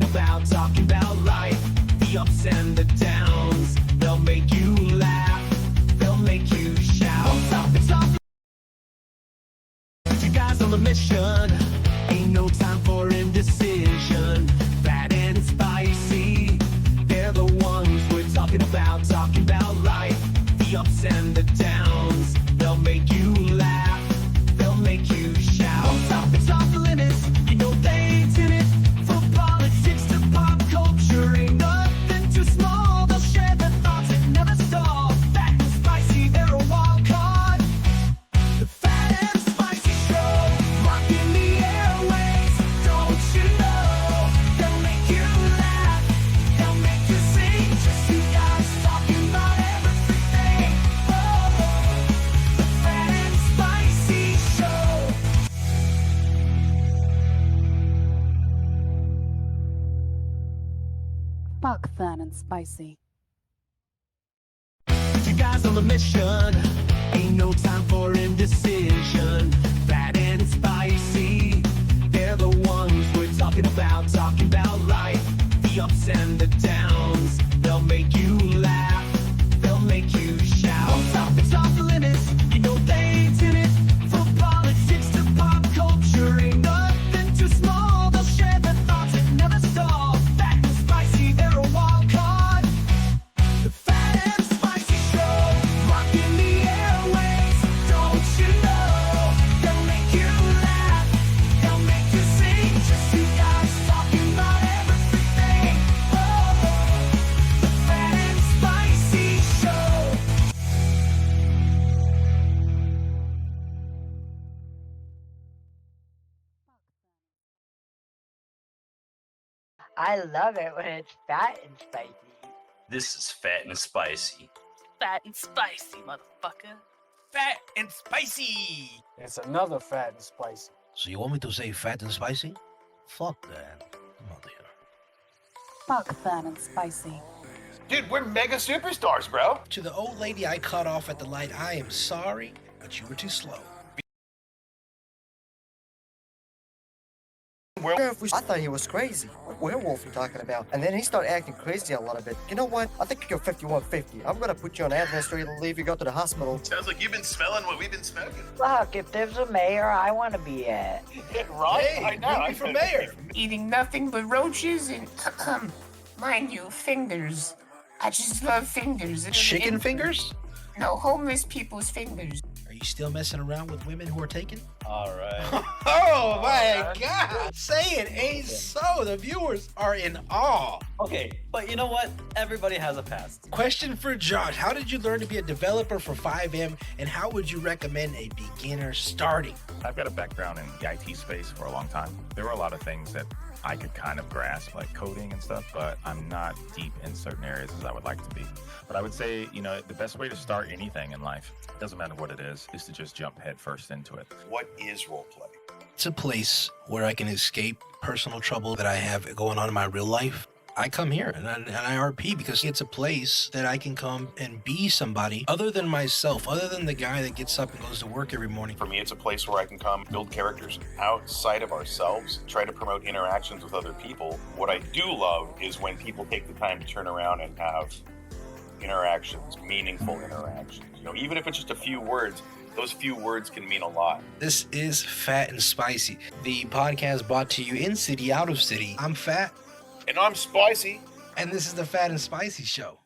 talking about life, the ups and the downs. They'll make you laugh, they'll make you shout. It's off. You guys on the mission, ain't no time for indecision. Fat and spicy, they're the ones we're talking about life, the ups and the downs. They'll make you laugh, they'll make you shout. It's off the limits, you know they ain't in it. From politics to pop culture, ain't nothing too small. They'll share their thoughts and never stall. Fat and spicy, they're a wild card. The Fat and Spicy Show, rocking the airwaves. Don't you know? They'll make you laugh, they'll make you sing. Just two guys talking about everything. Oh, the Fat and Spicy Show. Fuck Fat and Spicy. You guys on the mission, ain't no time for indecision. Fat and spicy, they're the ones we're talking about life, the ups and the downs. They'll make you laugh, they'll make you shout. It's off the limits, you know they ain't in it. From politics to pop culture, ain't nothing too small. They'll share their thoughts and never stall. Fat and spicy, they're a wild card. The Fat and Spicy Show, rocking the airwaves. Don't you know? They'll make you laugh, they'll make you sing. Just two guys talking about everything. Oh, the Fat and Spicy Show. I love it when it's fat and spicy. This is Fat and Spicy. Fat and spicy, motherfucker. Fat and spicy. It's another Fat and Spicy. So you want me to say fat and spicy? Fuck that. Come on here. Fuck Fat and Spicy. Dude, we're mega superstars, bro. To the old lady I cut off at the light, I am sorry, but you were too slow. I thought he was crazy. What werewolf are you talking about? And then he started acting crazy a little bit. You know what? I think you're 5150. I'm gonna put you on administrative leave. You go to the hospital. Sounds like you've been smelling what we've been smoking. Fuck, if there's a mayor, I want to be it. Right? Hey, I know. maybe for mayor. Eating nothing but roaches and, mind you, fingers. I just love fingers. Chicken fingers? No, homeless people's fingers. Are you still messing around with women who are taken? All right. Oh my God! Say it ain't so. The viewers are in awe. Okay, but you know what? Everybody has a past. Question for Josh. How did you learn to be a developer for 5M, and how would you recommend a beginner starting? I've got a background in the IT space for a long time. There were a lot of things that I could kind of grasp, like coding and stuff, but I'm not deep in certain areas as I would like to be. But I would say, you know, the best way to start anything in life, doesn't matter what it is to just jump headfirst into it. What is roleplay? It's a place where I can escape personal trouble that I have going on in my real life. I come here and I RP because it's a place that I can come and be somebody other than myself, other than the guy that gets up and goes to work every morning. For me, it's a place where I can come build characters outside of ourselves, try to promote interactions with other people. What I do love is when people take the time to turn around and have interactions, meaningful interactions. You know, even if it's just a few words, those few words can mean a lot. This is Fat and Spicy, the podcast brought to you in city, out of city. I'm Fat. And I'm spicy. And this is the Fat and Spicy Show.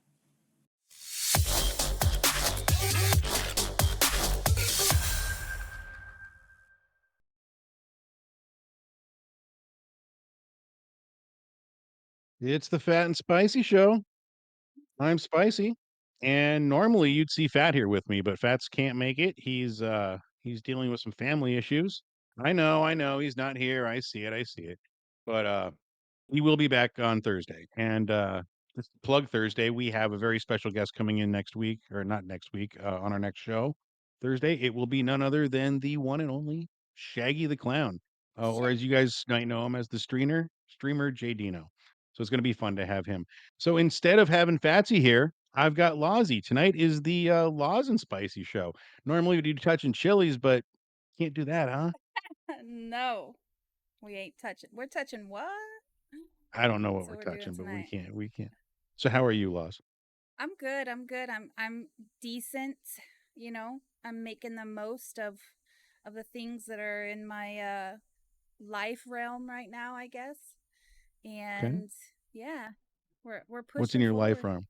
It's the Fat and Spicy Show. I'm Spicy. And normally you'd see Fat here with me, but Fats can't make it. He's dealing with some family issues. I know. He's not here. I see it. But he will be back on Thursday. And just to plug Thursday, we have a very special guest coming in next week, or not next week, on our next show. Thursday, it will be none other than the one and only Shaggy the Clown, or as you guys might know him as the streamer J Dino. So it's going to be fun to have him. So instead of having Fatsy here, I've got Lozzie. Tonight is the Laws and Spicy show. Normally we do touching chilies, but can't do that, huh? No, we ain't touching. We're touching what? I don't know what So we're we're doing touching, but we tonight. can't. We can't. So how are you, Laws? I'm good. I'm good. I'm decent. You know, I'm making the most of the things that are in my life realm right now, I guess. Okay. And yeah, we're What's in pushing your life, forward.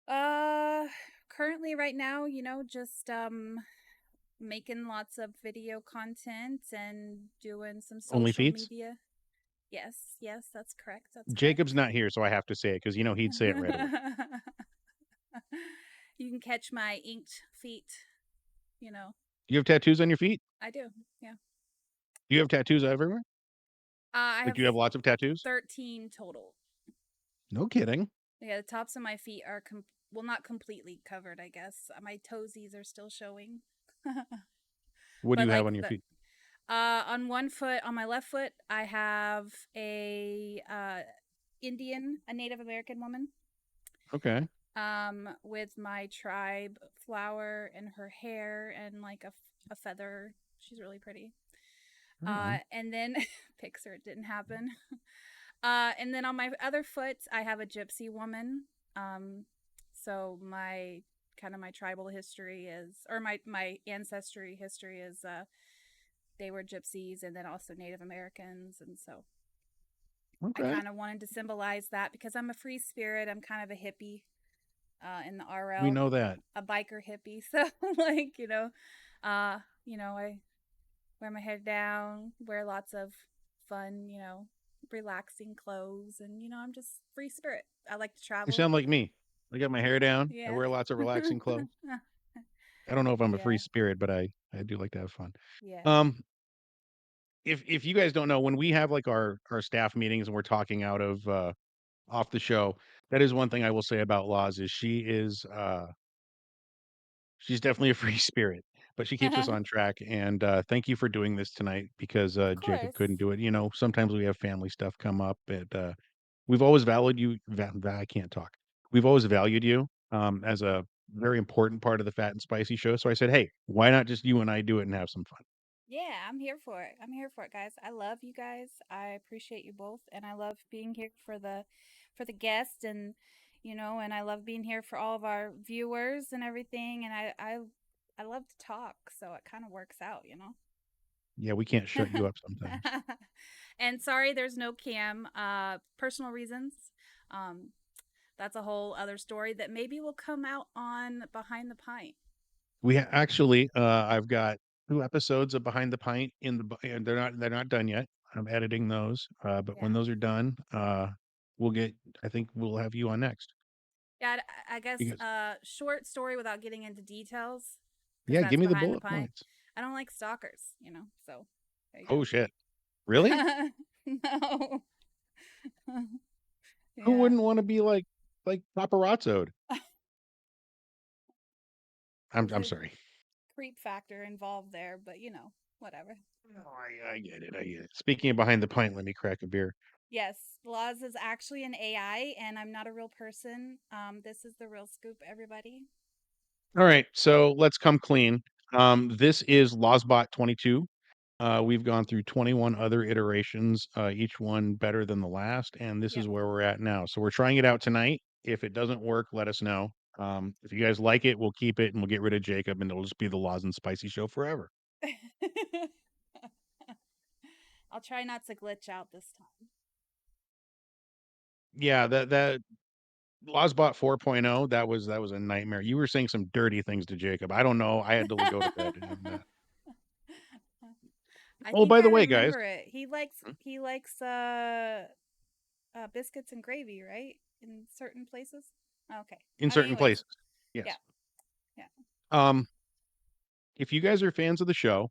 Rom? Uh Currently right now, just making lots of video content and doing some Only social feats? media. Yes, yes, that's correct. That's correct. Jacob's not here, so I have to say it because he'd say it right away. You can catch my inked feet, you know. You have tattoos on your feet? I do. Yeah. Do you have tattoos everywhere? I Like, have do you have lots of tattoos? 13 total. No kidding. Yeah, the tops of my feet are well, not completely covered, I guess. My toesies are still showing. What do But you have like on your the feet? on one foot, on my left foot, I have a a Native American woman, Okay. with my tribe flower in her hair and like a feather. She's really pretty. Right on. And then Pixar, it didn't happen. And then on my other foot, I have a gypsy woman. So my tribal history is, or my ancestry history is, they were gypsies and then also Native Americans, and so I Okay. kind of wanted to symbolize that because I'm a free spirit. I'm kind of a hippie, in the We RL, know that. a biker hippie. So like I wear my head down, wear lots of fun, relaxing clothes, and I'm just free spirit. I like to You travel. sound like me. I got my hair down. I Yeah. wear lots of relaxing clothes. I don't know if I'm a free Yeah. spirit, but I do like to have fun. Yeah. Um, if you guys don't know, when we have like our staff meetings and we're talking out of off the show, that is one thing I will say about Laws is she's definitely a free spirit, but she keeps us on track. And thank you for doing this tonight because Of Jacob course. couldn't do it. You know, sometimes we have family stuff come up, and we've always valued you. I can't talk. We've always valued you as a very important part of the Fat and Spicy show. So I said, hey, why not just you and I do it and have some fun? Yeah, I'm here for it. I'm here for it, guys. I love you guys. I appreciate you both, and I love being here for the guest, and I love being here for all of our viewers and everything. And I love to talk, so it kind of works out. Yeah, we can't shut you up sometimes. And sorry, there's no Cam. Personal reasons. Um, that's a whole other story that maybe will come out on Behind the Pint. Actually, I've got 2 episodes of Behind the Pint and they're not done yet. I'm editing those, but when Yeah. those are done, we'll get. I think we'll have you on next. Yeah, I guess Because short story without getting into details, because yeah, give that's me the behind the bullet pint. points. I don't like stalkers. So there you Oh go. shit, really? No. Who Yeah. wouldn't want to be like paparazzoed? I'm There's I'm a sorry. creep factor involved there, but whatever. No, I get it. I get it. Speaking of Behind the Pint, let me crack a beer. Yes, Laws is actually an AI, and I'm not a real person. This is the real scoop, everybody. All right, so let's come clean. This is Lozbot 22. We've gone through 21 other iterations, each one better than the last, and this Yep. is where we're at now. So we're trying it out tonight. If it doesn't work, let us know. If you guys like it, we'll keep it and we'll get rid of Jacob, and it'll just be the Laws and Spicy show forever. I'll try not to glitch out this time. Yeah, that Lozbot 4.0, that was a nightmare. You were saying some dirty things to Jacob. I don't know. I had to go to bed. And I oh, think by I the way, guys, remember it. He likes biscuits and gravy, right? In certain places. Okay. in certain Anyways, places, yes. yeah, yeah. Um, if you guys are fans of the show,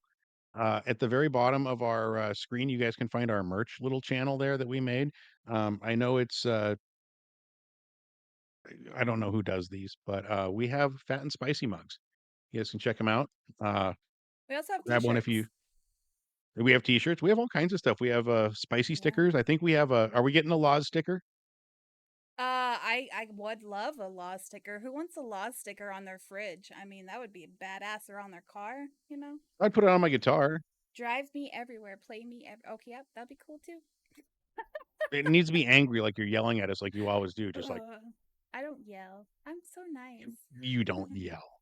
at the very bottom of our screen, you guys can find our merch little channel there that we made. I know it's I don't know who does these, but we have Fat and Spicy mugs. You guys can check them out. Uh, We also have grab one if you. T-shirts. We have T-shirts. We have all kinds of stuff. We have spicy Yeah. stickers. I think we have a. Are we getting a Laws sticker? I would love a Law sticker. Who wants a Law sticker on their fridge? I mean, that would be badass, or on their car. I'd put it on my guitar. Drive me everywhere, play me. Okay, yep, that'd be cool too. It needs to be angry, like you're yelling at us, like you always do. Just like Ugh, I don't yell. I'm so you don't nice. yell.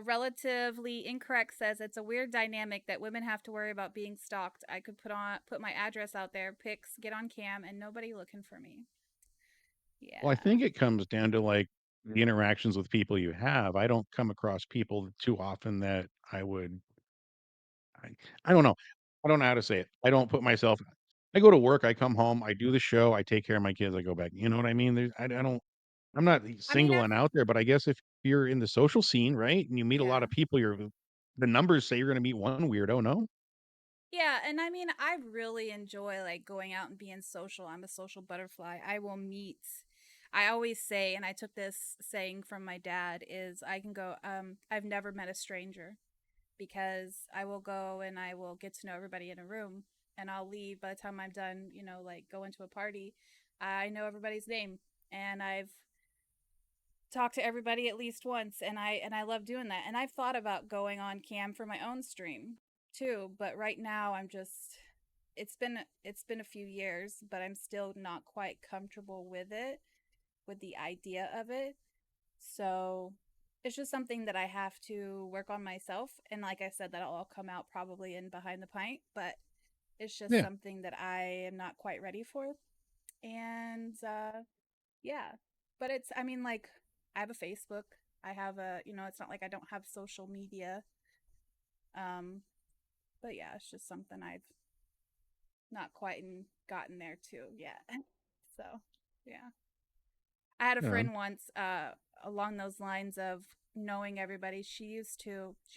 Relatively incorrect says it's a weird dynamic that women have to worry about being stalked. I could put my address out there, pics, get on cam, and nobody looking for me. Well, I Yeah. think it comes down to like the interactions with people you have. I don't come across people too often that I would. I, I don't know. I don't know how to say it. I don't put myself. I go to work. I come home. I do the show. I take care of my kids. I go back. You know what I mean? I don't. I'm not I mean, singling out there, but I guess if you're in the social scene, right, and you meet a lot yeah. of people, the numbers say you're going to meet one weirdo. No. Yeah, and I mean, I really enjoy like going out and being social. I'm a social butterfly. I will meet I always say, and I took this saying from my dad, is I can go I've never met a stranger because I will go and I will get to know everybody in a room and I'll leave by the time I'm done, like going to a party. I know everybody's name and I've talked to everybody at least once and I love doing that. And I've thought about going on cam for my own stream too, but right now I'm just it's been a few years, but I'm still not quite comfortable with it, with the idea of it. So it's just something that I have to work on myself. And like I said, that'll all come out probably in Behind the Pint, but it's just Yeah. something that I am not quite ready for. And yeah. But I mean, like, I have a Facebook. I have it's not like I don't have social media. Um, but yeah, it's just something I've not quite gotten there to yet. So, yeah. I had a Yeah. friend once along those lines of knowing everybody. She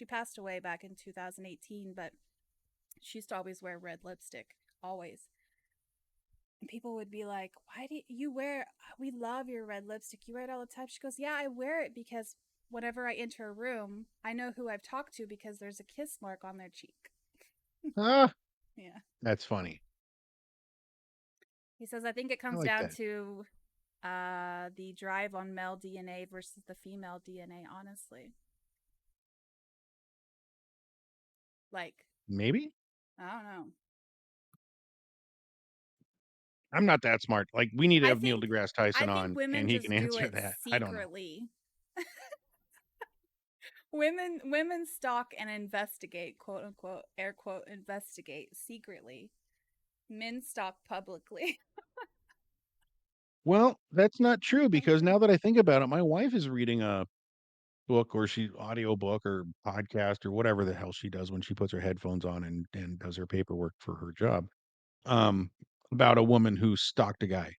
passed away back in 2018, but she used to always wear red lipstick, always. And people would be like, "Why do you wear? We love your red lipstick. You wear it all the time." She goes, "Yeah, I wear it because whenever I enter a room, I know who I've talked to because there's a kiss mark on their cheek." Ah, Yeah. that's funny. He says, "I think it I comes like down that. to the drive on male DNA versus the female DNA, honestly. Like, Maybe I don't know. I'm not that smart. Like we need to I have Neil think deGrasse I Tyson think on, women and he can just do answer it that. I don't know. secretly. Women stalk and investigate, quote unquote, air quote, investigate secretly. Men stalk publicly. Well, that's not true because Okay. now that I think about it, my wife is reading a book or she audio book or podcast or whatever the hell she does when she puts her headphones on and does her paperwork for her job. Um, about a woman who stalked a guy.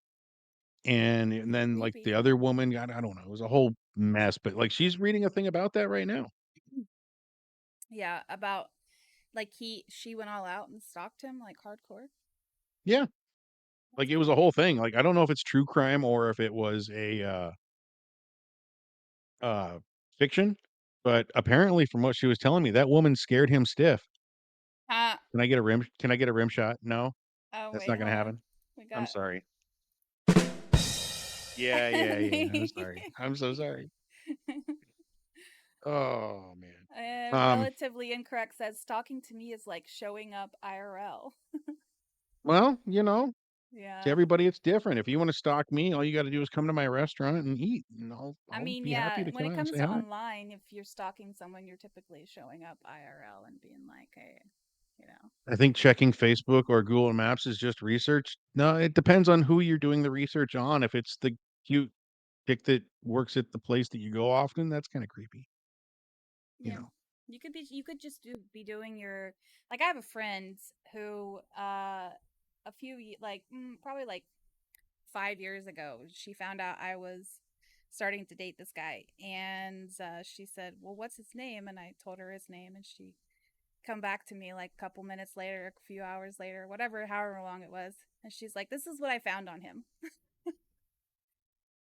And then like Creepy. the other woman got I don't know, it was a whole mess, but like she's reading a thing about that right now. Yeah, about like she went all out and stalked him like hardcore. Yeah. Like That's it was a creepy. whole thing. Like I don't know if it's true crime or if it was a uh fiction, but apparently from what she was telling me, that woman scared him stiff. Can I get a rim shot? No? Oh That's wait, not gonna hold on. happen? We I'm got sorry. Yeah, yeah, yeah. I'm me. sorry. I'm so sorry. Oh, man. Um, Relatively incorrect says stalking to me is like showing up IRL. well, to Yeah. everybody, it's different. If you wanna stalk me, all you gotta do is come to my restaurant and eat, and I I'll mean, be happy yeah, to when come it out and comes say to hi. online, if you're stalking someone, you're typically showing up IRL and being like, hey, you know. I think checking Facebook or Google Maps is just research. No, it depends on who you're doing the research on. If it's the cute chick that works at the place that you go often, that's kinda creepy, you Yeah. know? You could just be doing your like I have a friend who a probably like 5 years ago she found out I was starting to date this guy and she said, "Well, what's his name?" And I told her his name and she come back to me like a couple minutes later, a few hours later, whatever, however long it was. And she's like, "This is what I found on him."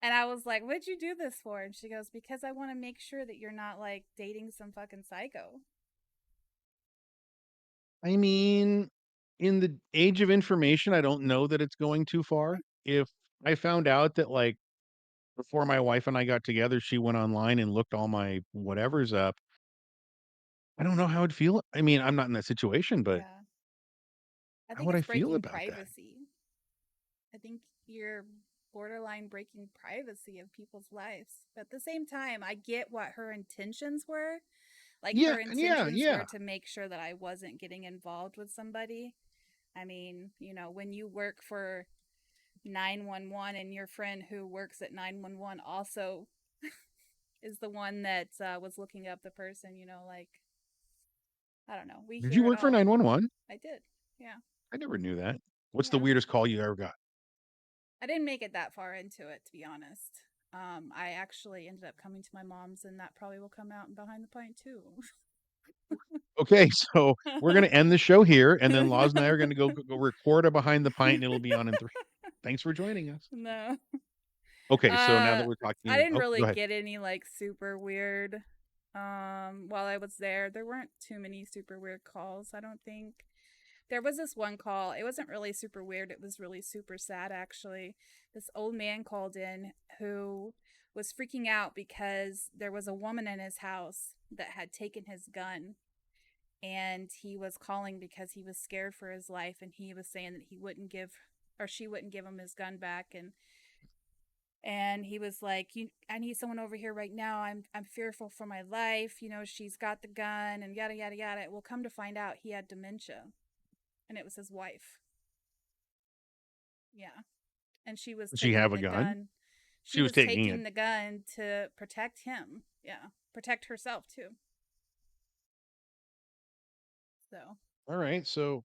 And I was like, "What'd you do this for?" And she goes, "Because I want to make sure that you're not like dating some fucking psycho." I mean, in the age of information, I don't know that it's going too far. If I found out that, like, before my wife and I got together, she went online and looked all my whatevers up, I don't know how I'd feel. I mean, I'm not in that situation, but Yeah. I how think would I it's feel breaking about that? privacy. I think you're borderline breaking privacy of people's lives. But at the same time, I get what her intentions were. Like Yeah, her yeah, intentions were yeah. to make sure that I wasn't getting involved with somebody. I mean, when you work for 911 and your friend who works at 911 also is the one that was looking up the person, like, I don't know. We Did you hear it work for all. 911? I did. Yeah. I never knew that. What's the Yeah. weirdest call you ever got? I didn't make it that far into it, to be honest. I actually ended up coming to my mom's, and that probably will come out in Behind the Pint too. Okay, so we're gonna end the show here, and then Laws and I are gonna go record a Behind the Pint, and it'll be on in 3. Thanks for joining us. No. Okay, so now that we're I talking, didn't oh, really go ahead. get any like super weird. While I was there, there weren't too many super weird calls. I don't think. There was this one call. It wasn't really super weird. It was really super sad, actually. This old man called in who was freaking out because there was a woman in his house that had taken his gun. And he was calling because he was scared for his life. And he was saying that he wouldn't give, or she wouldn't give him his gun back. And he was like, I need someone over here right now. I'm fearful for my life. She's got the gun and yada, yada, yada. Well, come to find out, he had dementia. And it was his wife. Yeah. And she was Does she have taking a the gun? gun. She She was was taking taking it. the gun to protect him. Yeah. Protect herself too. So All right, so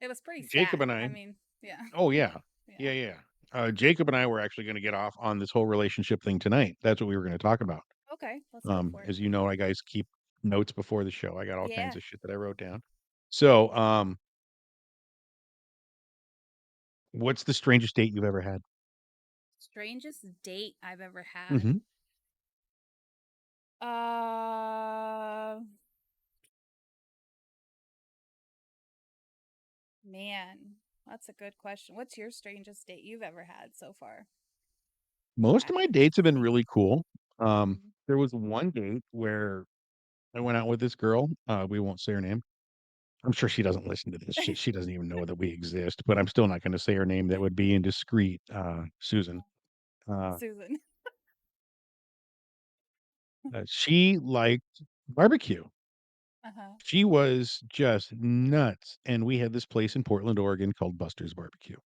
it was pretty Jacob sad. and I I. mean, yeah. Oh yeah, Yeah. yeah, yeah. Jacob and I were actually going to get off on this whole relationship thing tonight. That's what we were going to talk about. Okay. Let's go for it. As you know, I guys keep notes before the show. I got all kinds Yeah. of shit that I wrote down. So, what's the strangest date you've ever had? Strangest date I've ever had. Mm-hmm. Man, that's a good question. What's your strangest date you've ever had so far? Most of my dates have been really cool. Mhm. There was one date where I went out with this girl. We won't say her name. I'm sure she doesn't listen to this shit. She doesn't even know that we exist, but I'm still not going to say her name. That would be indiscreet, Susan. Uh, Susan. she liked barbecue. Uh-huh. She was just nuts. And we had this place in Portland, Oregon called Buster's Barbecue.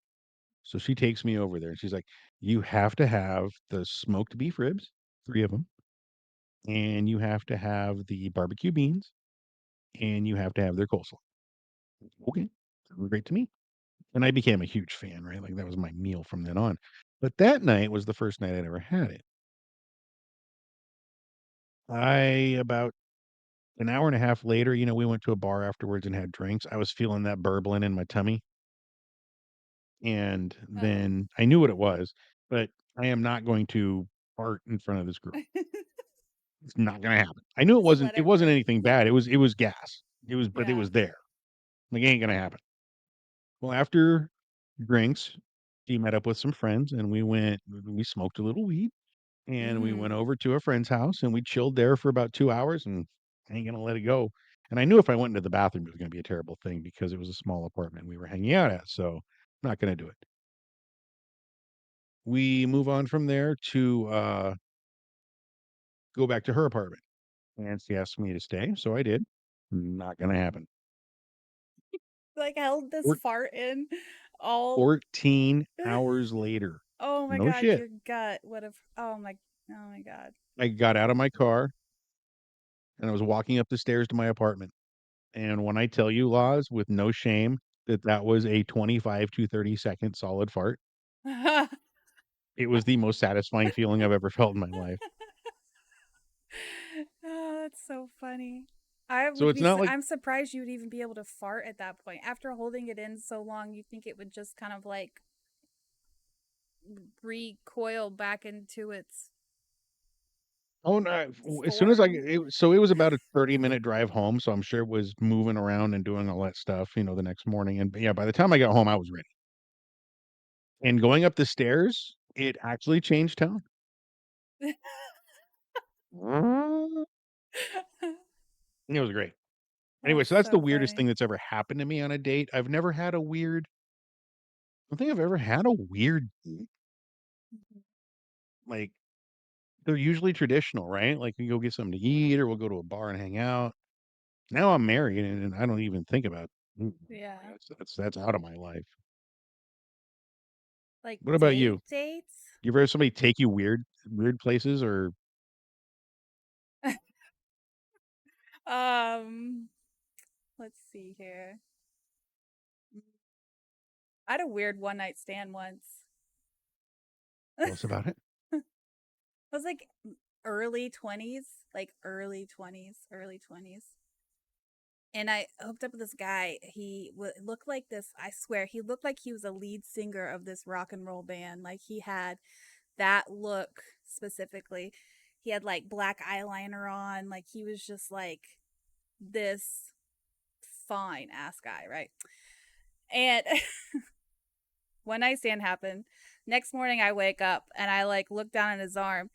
So she takes me over there and she's like, you have to have the smoked beef ribs, 3 of them, and you have to have the barbecue beans, and you have to have their coleslaw. Okay. Sounds great to me. And I became a huge fan, right? Like that was my meal from then on. But that night was the first night I'd ever had it. About an hour and a half later, we went to a bar afterwards and had drinks. I was feeling that burbling in my tummy. And Uh-oh. then I knew what it was, but I am not going to fart in front of this girl. It's not gonna happen. I knew it Just wasn't let it it wasn't rip. anything bad. It was gas. But it Yeah. was there. Like it ain't gonna happen. Well, after drinks, she met up with some friends and we smoked a little weed and we went Mm. over to a friend's house and we chilled there for about 2 hours and I ain't gonna let it go. And I knew if I went into the bathroom it was gonna be a terrible thing because it was a small apartment we were hanging out at, so I'm not gonna do it. We move on from there to go back to her apartment. And she asked me to stay, so I did. Not gonna happen. Like held this Four fart in all 14 hours later. Oh my No god, shit. your gut would have oh my god. I got out of my car and I was walking up the stairs to my apartment. And when I tell you, Laws, with no shame, that was a 25 to 30-second solid fart, it was the most satisfying feeling I've ever felt in my life. Oh, that's so funny. I So would it's be not like I'm surprised you would even be able to fart at that point. After holding it in so long, you think it would just kind of like recoil back into its oh no, as soon as form. it was about a 30-minute drive home, so I'm sure it was moving around and doing all that stuff, the next morning. And yeah, by the time I got home, I was ready. And going up the stairs, it actually changed tone. It was great. Anyway, That's so that's the so weirdest funny. thing that's ever happened to me on a date. I've never had a weird I don't think I've ever had a weird date. Mhm. Like, they're usually traditional, right? Like, we go get something to eat or we'll go to a bar and hang out. Now I'm married and I don't even think about Yeah. that's out of my life. Like What about date you? dates? You ever have somebody take you weird places or Um, let's see here. I had a weird one night stand once. tell us about it? I was like early 20s, like early 20s, early 20s. And I hooked up with this guy. He looked like this. I swear, he looked like he was a lead singer of this rock and roll band. Like he had that look specifically. He had like black eyeliner on. Like he was just like this fine ass guy, right? And one night stand happened. Next morning, I wake up and I like look down at his arm,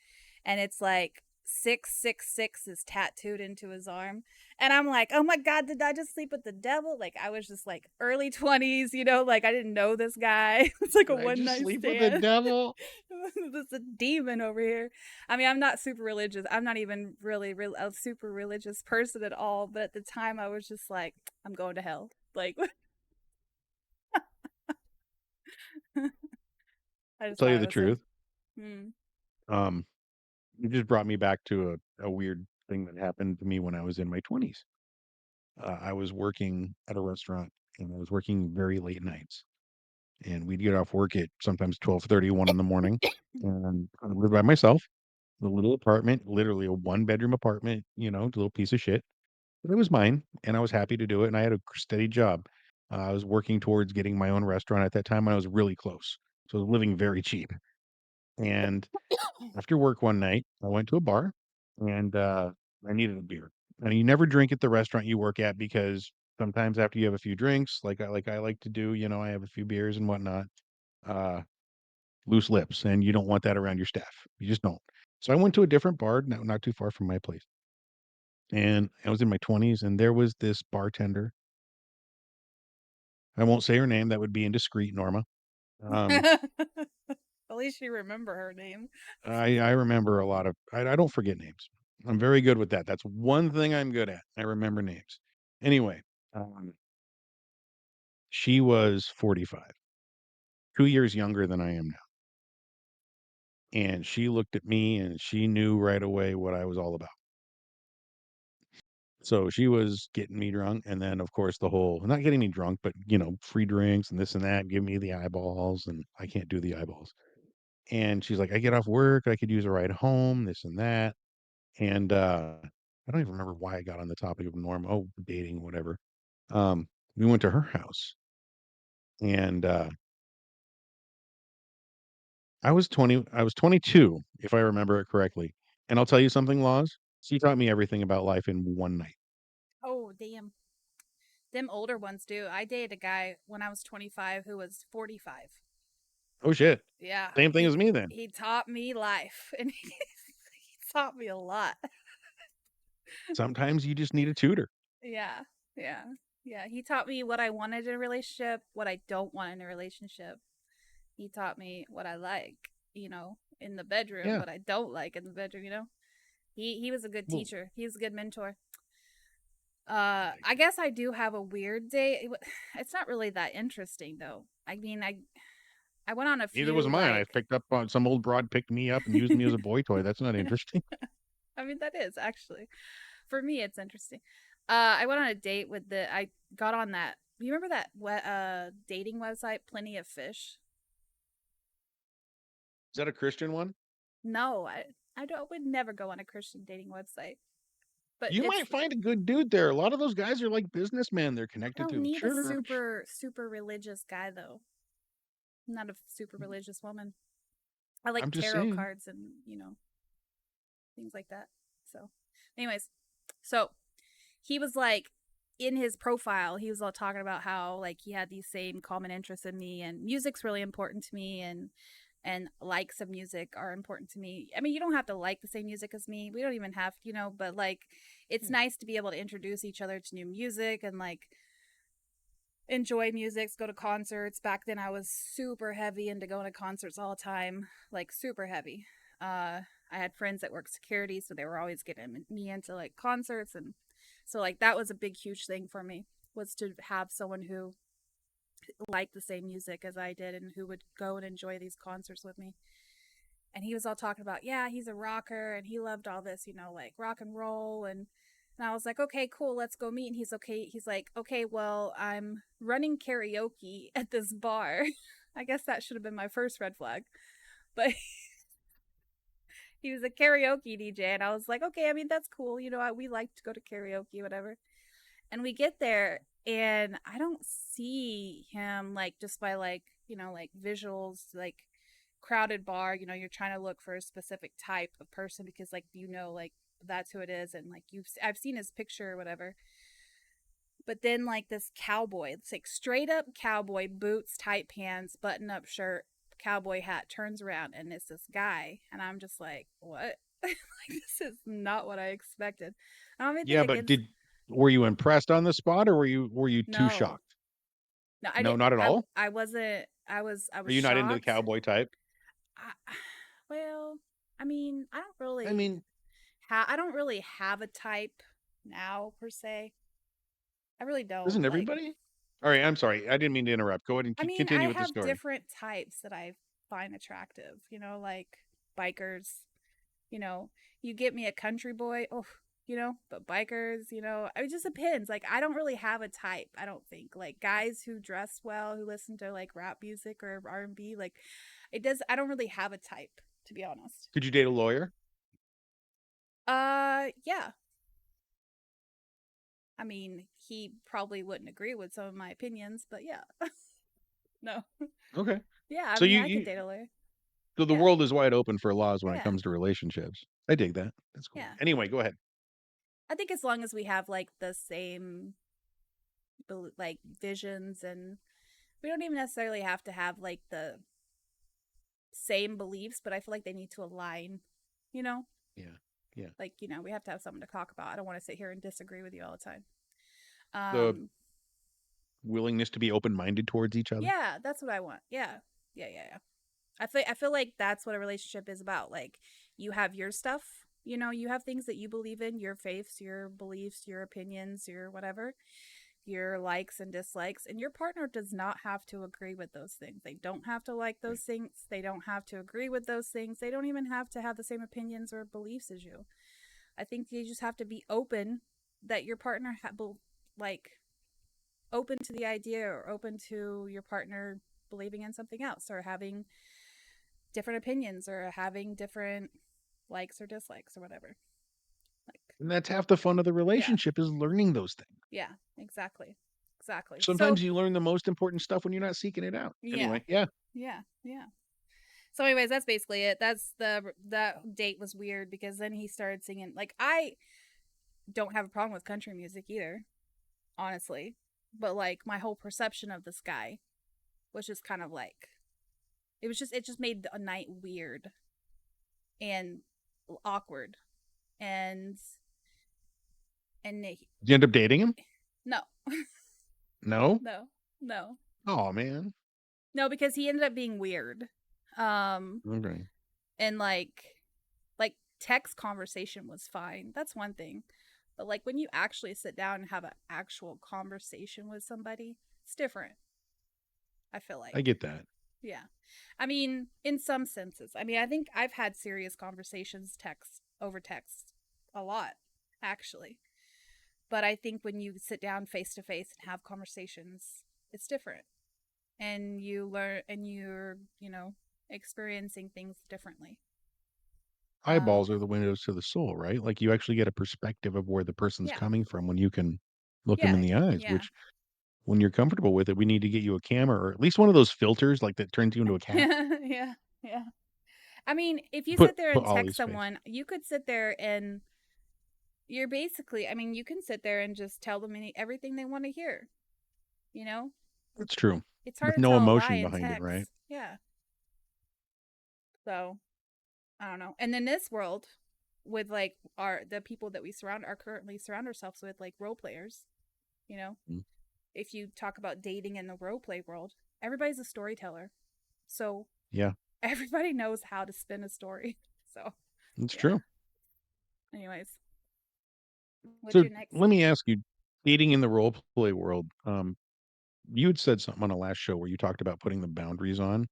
and it's like 666 is tattooed into his arm, and I'm like, oh my god, did I just sleep with the devil? Like I was just like early 20s, you know, like I didn't know this guy. It's like a Did I one just night sleep with the stand. devil? There's a demon over here. I mean, I'm not super religious. I'm not even really a super religious person at all. But at the time, I was just like, I'm going to hell. Like, I just Tell you thought it the was so. truth. Hmm. Um, you just brought me back to a weird thing that happened to me when I was in my 20s. I was working at a restaurant and I was working very late nights. And we'd get off work at sometimes 12:30, 1 in the morning. And I lived by myself, a little apartment, literally a one-bedroom apartment, you know, a little piece of shit. But it was mine, and I was happy to do it, and I had a steady job. I was working towards getting my own restaurant at that time, and I was really close. So I was living very cheap. And after work one night, I went to a bar and I needed a beer. And you never drink at the restaurant you work at because sometimes after you have a few drinks, like I like to do, you know, I have a few beers and whatnot, uh, loose lips, and you don't want that around your staff. You just don't. So I went to a different bar, not too far from my place. And I was in my 20s, and there was this bartender. I won't say her name, that would be indiscreet, Norma. Um, At least you remember her name. I remember a lot of I don't forget names. I'm very good with that. That's one thing I'm good at. I remember names. Anyway, um, she was 45, 2 years younger than I am now. And she looked at me and she knew right away what I was all about. So she was getting me drunk, and then of course the whole not getting me drunk, but you know, free drinks and this and that, give me the eyeballs, and I can't do the eyeballs. And she's like, I get off work, I could use a ride home, this and that. And, I don't even remember why I got on the topic of Norm. Oh, dating, whatever. We went to her house and, I was 22, if I remember it correctly. And I'll tell you something, Laws. She taught me everything about life in one night. Oh, damn. Them older ones do. I dated a guy when I was 25 who was 45. Oh shit. Yeah, Same thing as me then. he taught me life, and he taught me a lot. Sometimes you just need a tutor. Yeah, yeah, yeah. He taught me what I wanted in a relationship, what I don't want in a relationship. He taught me what I like, you know, in the bedroom, Yeah. what I don't like in the bedroom, you know. He was a good Well, teacher. He was a good mentor. I guess I do have a weird day. It's not really that interesting though. I mean, I went on a neither was few mine. I like picked up on some old broad picked me up and used me as a boy toy. That's not interesting. I mean that is actually for me it's interesting. I went on a date with the I got on that. You remember that dating website Plenty of Fish? Is that a Christian one? No, I don't would never go on a Christian dating website. But You it's might find a good dude there. A lot of those guys are like businessmen. They're I connected don't to the need a church. super religious guy though. I'm not a super religious woman. I like I'm just tarot saying. cards and, you know, things like that. So, anyways, so he was like in his profile, he was all talking about how like he had these same common interests in me and music's really important to me and likes of music are important to me. I mean, you don't have to like the same music as me. We don't even have, you know, but like it's nice to be able to introduce each other to new music and like enjoy music, go to concerts. Back then I was super heavy into going to concerts all the time, like super heavy. I had friends that worked security, so they were always getting me into like concerts, and so like that was a big huge thing for me, was to have someone who liked the same music as I did and who would go and enjoy these concerts with me. And he was all talking about, yeah, he's a rocker and he loved all this, you know, like rock and roll. And I was like, okay, cool, let's go meet. And he's okay. He's like, okay, well, I'm running karaoke at this bar. I guess that should have been my first red flag. But he was a karaoke DJ. And I was like, okay, I mean, that's cool. You know, we like to go to karaoke, whatever. And we get there and I don't see him like just by like, you know, like visuals, like crowded bar, you know, you're trying to look for a specific type of person because like, you know, like that's who it is. And like I've seen his picture or whatever. But then like this cowboy, it's like straight up cowboy, boots, tight pants, button up shirt, cowboy hat, turns around and it's this guy. And I'm just like, what? Like, this is not what I expected. I don't even Yeah, think but against... were you impressed on the spot, or were you too No. shocked? No, I No, didn't. not at all. I wasn't. I was Are you not into the shocked. cowboy type? Well, I mean, I don't really I mean, I don't really have a type now per se. I really don't. isn't Like, everybody? All right, I'm sorry. I didn't mean to interrupt. Go ahead and I mean, I continue with the have story. different types that I find attractive, you know, like bikers, you know, you get me a country boy, oh, you know, but bikers, you know, it just depends. Like, I don't really have a type, I don't think. Like, guys who dress well, who listen to like rap music or R&B, like, I don't really have a type, to be honest. Could you date a lawyer? Yeah. I mean, he probably wouldn't agree with some of my opinions, but yeah. No. Okay. Yeah, I So mean, I could date a lawyer. So the Yeah. world is wide open for laws when it Yeah. comes to relationships. I dig that. That's cool. Yeah. Anyway, go ahead. I think as long as we have like the same like visions, and we don't even necessarily have to have like the same beliefs, but I feel like they need to align, you know? Yeah. Yeah. Like, you know, we have to have something to talk about. I don't want to sit here and disagree with you all the time. The willingness to be open-minded towards each other. Yeah, that's what I want. Yeah. Yeah. I feel like that's what a relationship is about. Like, you have your stuff, you know, you have things that you believe in, your faiths, your beliefs, your opinions, your whatever, your likes and dislikes, and your partner does not have to agree with those things. They don't have to like those things. They don't have to agree with those things. They don't even have to have the same opinions or beliefs as you. I think you just have to be open that your partner like open to the idea, or open to your partner believing in something else, or having different opinions, or having different likes or dislikes or whatever. Like, and that's half the fun of the relationship, is learning those things. Yeah, exactly. Sometimes you learn the most important stuff when you're not seeking it out. Yeah. Anyway, yeah. So anyways, that's basically it. That date was weird because then he started singing. Like, I don't have a problem with country music either, honestly, but like my whole perception of this guy was just kind of like, it just made a night weird and awkward. And did you end up dating him? No. No? No. Oh man. No, because he ended up being weird. Okay. And like text conversation was fine. That's one thing. But like when you actually sit down and have an actual conversation with somebody, it's different. I feel like. I get that. Yeah. I mean, in some senses. I mean, I think I've had serious conversations over text a lot, actually. But I think when you sit down face to face and have conversations, it's different. And you learn, and you're, you know, experiencing things differently. Eyeballs are the windows to the soul, right? Like you actually get a perspective of where the person's coming from when you can look them in the eyes, which when you're comfortable with it, we need to get you a camera, or at least one of those filters like that turns you into a cat. Yeah. I mean, if you sit there and text someone, you could sit there and you're basically, I mean, you can sit there and just tell them everything they want to hear. You know? That's true. It's hard with to no tell a emotion lie in behind text. it, right? Yeah. So, I don't know. And in this world, with like the people that we currently surround ourselves with, like role players, you know. Mm. If you talk about dating in the role play world, everybody's a storyteller. So Yeah, everybody knows how to spin a story. So it's yeah. true. Anyways, what's So your next? let me ask you, dating in the role play world, you had said something on a last show where you talked about putting the boundaries on.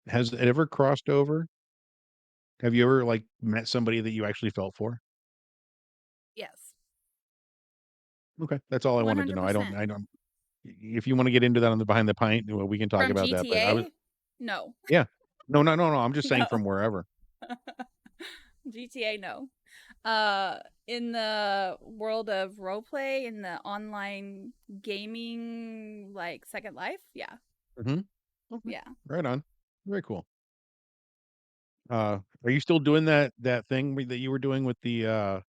Has it ever crossed over? Have you ever like met somebody that you actually felt for? Yes. Okay, that's all I wanted to know. 100%. I don't. If you want to get into that on the behind the pint, well, we can talk From about that. But I was, GTA? No. yeah, no. I'm just saying No. from wherever. GTA, no. In the world of roleplay, in the online gaming, like Second Life, yeah. Mm-hmm. Okay. Yeah. Right on. Very cool. Are you still doing that thing that you were doing with the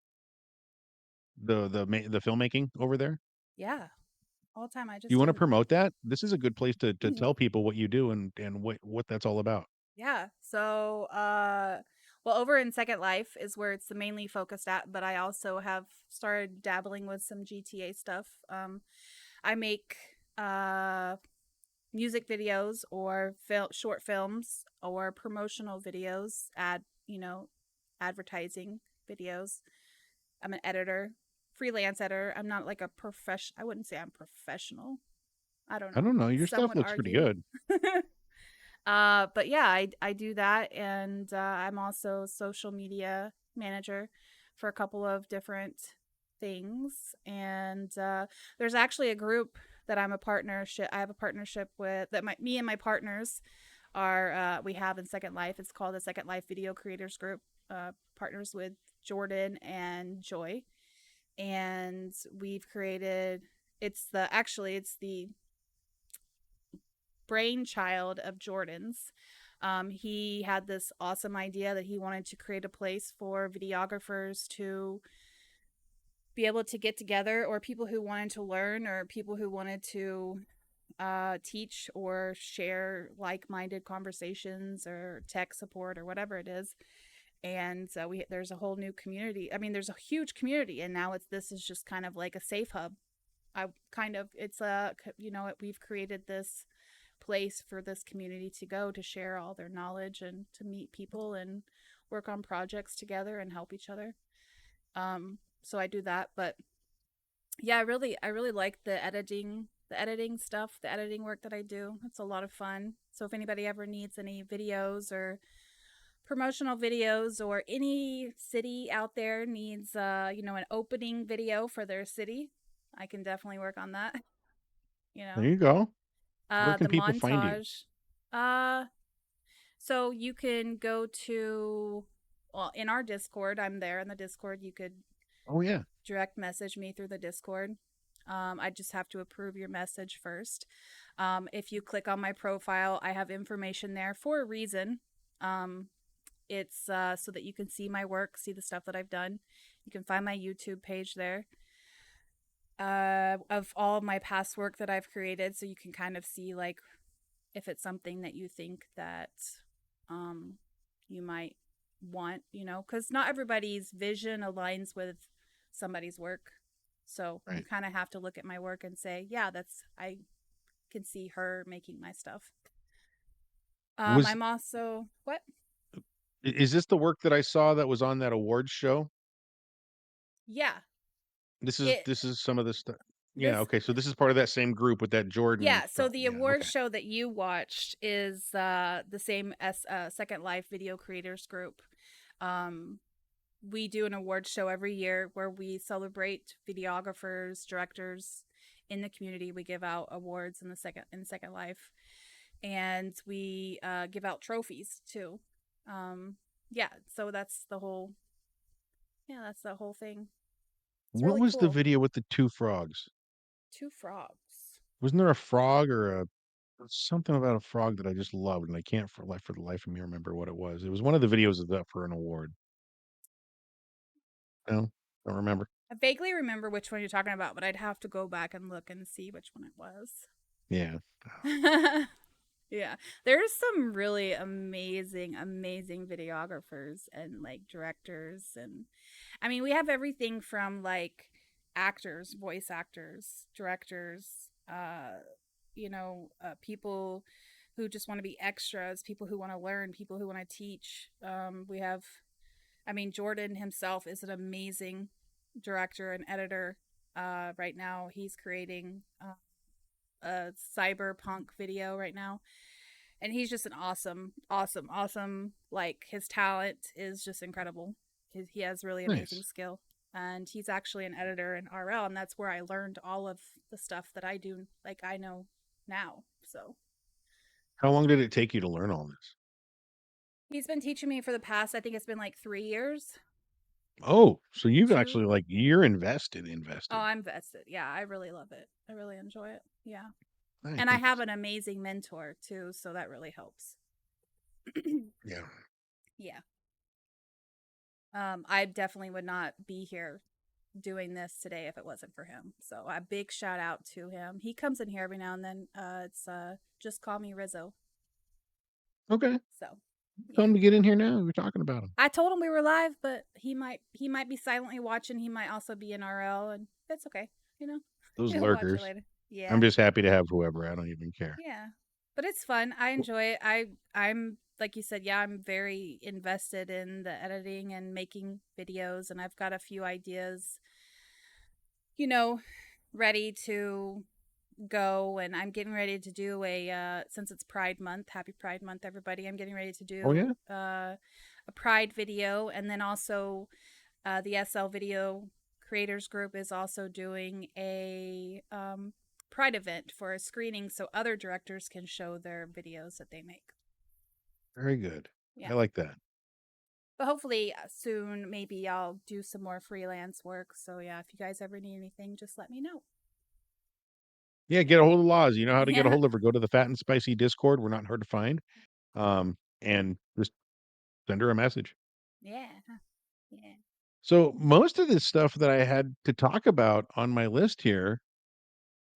filmmaking over there? Yeah. All the time. I Do you just want to did. promote that? This is a good place to tell people what you do and what that's all about. Yeah. So, well, over in Second Life is where it's mainly focused at, but I also have started dabbling with some GTA stuff. I make music videos or short films or promotional videos, advertising videos. I'm an editor, freelance editor. I'm not like a profession. I wouldn't say I'm professional. I don't I know. don't know. Your Some stuff would looks pretty argue. good. But yeah, I do that, and I'm also social media manager for a couple of different things. And there's actually a group that I'm a partnership. I have a partnership with that. Me and my partners are we have in Second Life. It's called the Second Life Video Creators Group. Partners with Jordan and Joy, and we've created. It's the brainchild of Jordan's. He had this awesome idea that he wanted to create a place for videographers to be able to get together, or people who wanted to learn, or people who wanted to teach or share like-minded conversations or tech support or whatever it is. And there's a whole new community. I mean, there's a huge community, and now this is just kind of like a safe hub. We've created this place for this community to go to share all their knowledge and to meet people and work on projects together and help each other. So I do that, but yeah, I really like the editing stuff, the editing work that I do. It's a lot of fun. So if anybody ever needs any videos or promotional videos, or any city out there needs an opening video for their city, I can definitely work on that. You There know. you go. Where The can people find you? montage. Uh so you can go to, well, in our Discord, I'm there in the Discord. You could Oh yeah. direct message me through the Discord. I just have to approve your message first. If you click on my profile, I have information there for a reason. It's so that you can see my work, see the stuff that I've done. You can find my YouTube page there, of all my past work that I've created, so you can kind of see like if it's something that you think that you might want, because not everybody's vision aligns with somebody's work. So you Right. kind of have to look at my work and say, yeah, I can see her making my stuff. Was I'm also, what? is this the work that I saw that was on that awards show? Yeah. It This is some of the stuff. Yeah, this okay. So this is part of that same group with that Jordan Yeah, so film. the Yeah, award okay. show that you watched is the same as Second Life Video Creators Group. Um, we do an award show every year where we celebrate videographers, directors in the community. We give out awards in Second Life, and we give out trophies too. Yeah, so that's the whole thing. It's What really was the cool. video with the two frogs? Two frogs. Wasn't there a frog or a something about a frog that I just loved, and I can't for the life of me remember what it was. It was one of the videos of that for an award. No, don't remember. I vaguely remember which one you're talking about, but I'd have to go back and look and see which one it was. Yeah. Yeah. There's some really amazing, amazing videographers and like directors. And I mean, we have everything from like actors, voice actors, directors, people who just want to be extras, people who want to learn, people who want to teach. We have, I mean, Jordan himself is an amazing director and editor. Right now, he's creating a cyberpunk video right now, and he's just an awesome, awesome, awesome. Like his talent is just incredible. He has really amazing Nice. skill, and he's actually an editor in RL, and that's where I learned all of the stuff that I do, like I know now. So How long did it take you to learn all this? he's been teaching me for the past, I think it's been like 3 years. Oh, so you've Two. actually like you're Oh, invested. I'm vested. Yeah, I really love it. I really enjoy it. Yeah. I And I think have it's an amazing mentor too, so that really helps. yeah. Yeah. I definitely would not be here doing this today if it wasn't for him. So a big shout out to him. He comes in here every now and then. It's just call me Rizzo. Okay. So Tell yeah. him to get in here now. We're talking about him. I told him we were live, but he might be silently watching. He might also be in RL, and that's okay. You know, Those he'll watch it lurkers. later. I'm Yeah. just happy to have whoever. I don't even care. Yeah. But it's fun. I enjoy it. I'm like you said, yeah, I'm very invested in the editing and making videos, and I've got a few ideas, you know, ready to go. And I'm getting ready to do since it's Pride Month, happy Pride Month everybody. I'm getting ready to Oh do yeah? a Pride video, and then also the SL Video Creators Group is also doing a Pride event for a screening so other directors can show their videos that they make. Very good. Yeah. I like that. But hopefully soon, maybe I'll do some more freelance work. So yeah, if you guys ever need anything, just let me know. Yeah, get a hold of Laws. You know how to get a Yeah. hold of her. Go to the Fat and Spicy Discord. We're not hard to find. And just send her a message. Yeah. Yeah. So most of this stuff that I had to talk about on my list here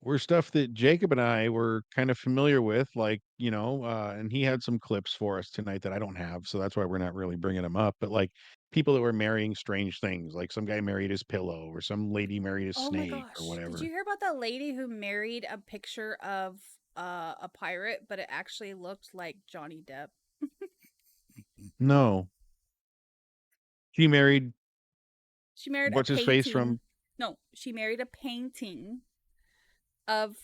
were stuff that Jacob and I were kind of familiar with, like, and he had some clips for us tonight that I don't have, so that's why we're not really bringing them up. But like people that were marrying strange things, like some guy married his pillow, or some lady married a Oh my snake, or gosh. Did you whatever. hear about that lady who married a picture of a pirate, but it actually looked like Johnny Depp? No, she married She married a what's his face painting. from No, she married a painting of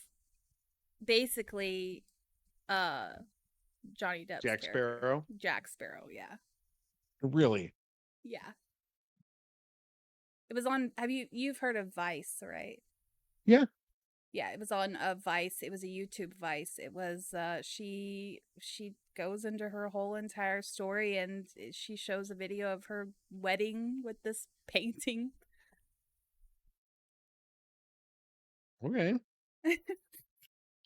basically uh Johnny Depp's Jack character. Sparrow. Jack Sparrow, yeah. Really? Yeah. It was on, you've heard of Vice, right? Yeah. Yeah, it was on a Vice. It was a YouTube Vice. It was she goes into her whole entire story, and she shows a video of her wedding with this painting. Okay.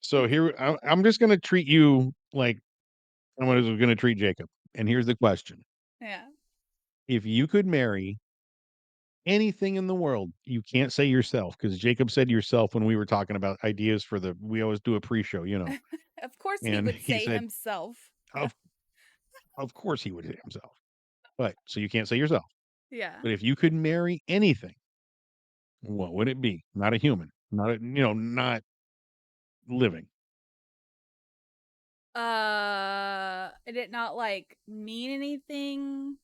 So here I'm just going to treat you like I'm going to treat Jacob. And here's the question: Yeah. if you could marry anything in the world, you can't say yourself, because Jacob said yourself when we were talking about ideas for we always do a pre-show. Of course he And would he say said, himself. of of course he would hit himself. But so you can't say yourself. Yeah. But if you could marry anything, what would it be? Not a human, not living, Did it not like mean anything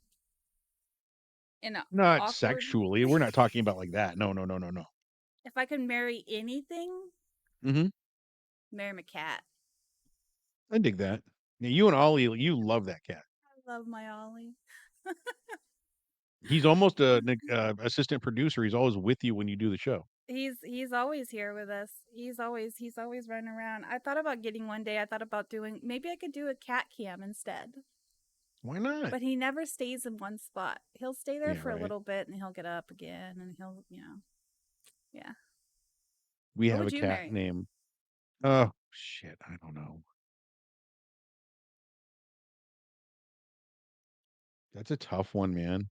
in a not awkward? sexually. We're not talking about like that. No, no, no, no, no. If I could marry anything, Hmm. marry my cat. I dig that. Now, you and Ollie, you love that cat. I love my Ollie. He's almost a assistant producer. He's always with you when you do the show. He's always here with us. He's always running around. I thought about getting one day. I thought about doing, maybe I could do a cat cam instead. Why not? But he never stays in one spot. He'll stay there Yeah, for a right. little bit and he'll get up again and he'll. Yeah. We What have would a you cat marry? named. Oh shit! I don't know. That's a tough one, man.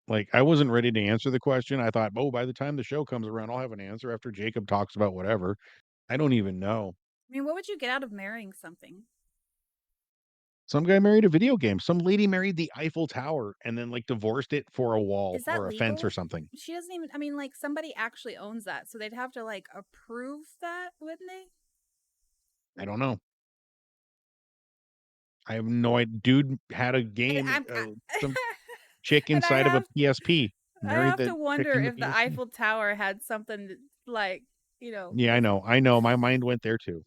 Like, I wasn't ready to answer the question. I thought, oh, by the time the show comes around, I'll have an answer after Jacob talks about whatever. I don't even know. I mean, what would you get out of marrying something? Some guy married a video game. Some lady married the Eiffel Tower and then like divorced it for a wall Is that or a fence or legal? something. She doesn't even. I mean, like somebody actually owns that, so they'd have to like approve that, wouldn't they? I don't know. I have no idea. Dude had a game, some chick and inside of a PSP. I Married have the to chick wonder in the if the PSP. Eiffel Tower had something like, you know, Yeah, I with know. I know. My mind went there too.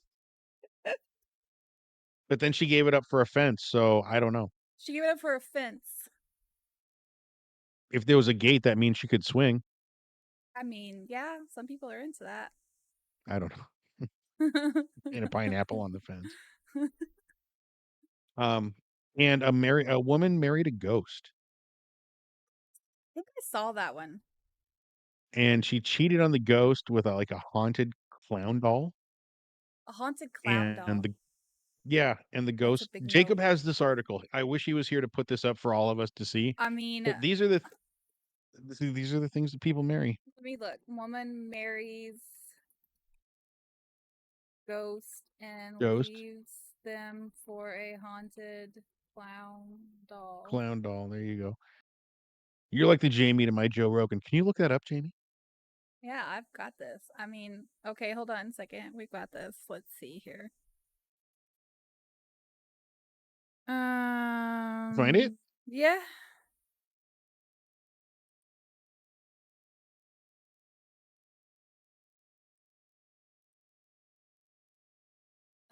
But then she gave it up for a fence, so I don't know. she gave it up for a fence. If there was a gate, that means she could swing. I mean, yeah, some people are into that. I don't know. And a pineapple on the fence. And a woman married a ghost, I think I saw that one. and she cheated on the ghost with like a haunted clown doll. A haunted clown And doll. the That's a ghost. big no. Jacob has this article. I wish he was here to put this up for all of us to see. I mean, But these are the things that people marry. let me look. Woman marries ghost and Ghost, leaves them for a haunted clown doll. clown doll. There you go. You're like the Jamie to my Joe Rogan. Can you look that up, Jamie? Yeah, I've got this. I mean, okay, hold on a second. We've got this. Let's see here. Find it? Yeah.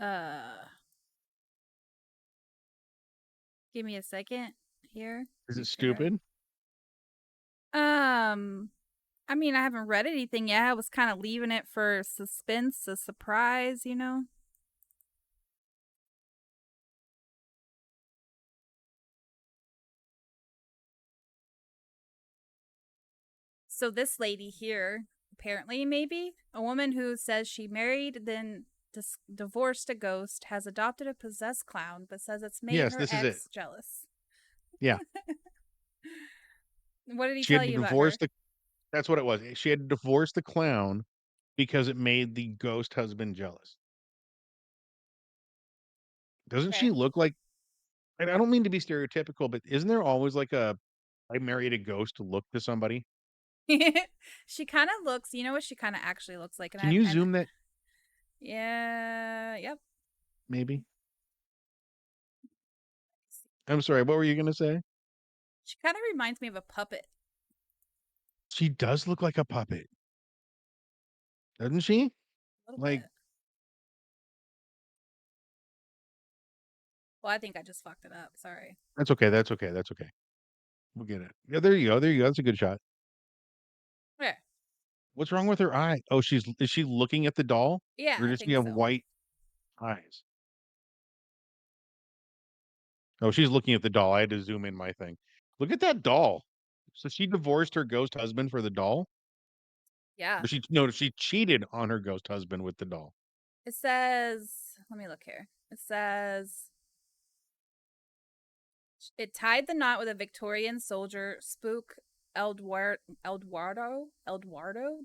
Uh, give me a second here. Is Let me it figure out. stupid? I mean, I haven't read anything yet. I was kind of leaving it for suspense, a surprise, you know? So this lady here, apparently, maybe a woman who says she married, then divorced a ghost, has adopted a possessed clown, but says it's made Yes, her this is it. ex jealous. Yeah. What did he She tell had to you about divorce her? that's what it was. She had to divorce the clown because it made the ghost husband jealous. Doesn't she Okay. look like, and I don't mean to be stereotypical, but isn't there always like a I married a ghost look to somebody? She kind of looks, you know what she kind of actually looks like, and Can you zoom that yeah, yep. maybe? I'm sorry, what were you gonna say? She kind of reminds me of a puppet. She does look like a puppet. Doesn't she? A little Like, bit. Well, I think I just fucked it up. Sorry. that's okay, that's okay, that's okay. We'll get it. Yeah, there you go, there you go. That's a good shot. Yeah. What's wrong with her eye? Oh, is she looking at the doll? Yeah, Or I does she think have so. white eyes? Oh, she's looking at the doll. I had to zoom in my thing. Look at that doll. So she divorced her ghost husband for the doll? Yeah. Or she cheated on her ghost husband with the doll. It says, let me look here. It says it tied the knot with a Victorian soldier, spook Eduardo,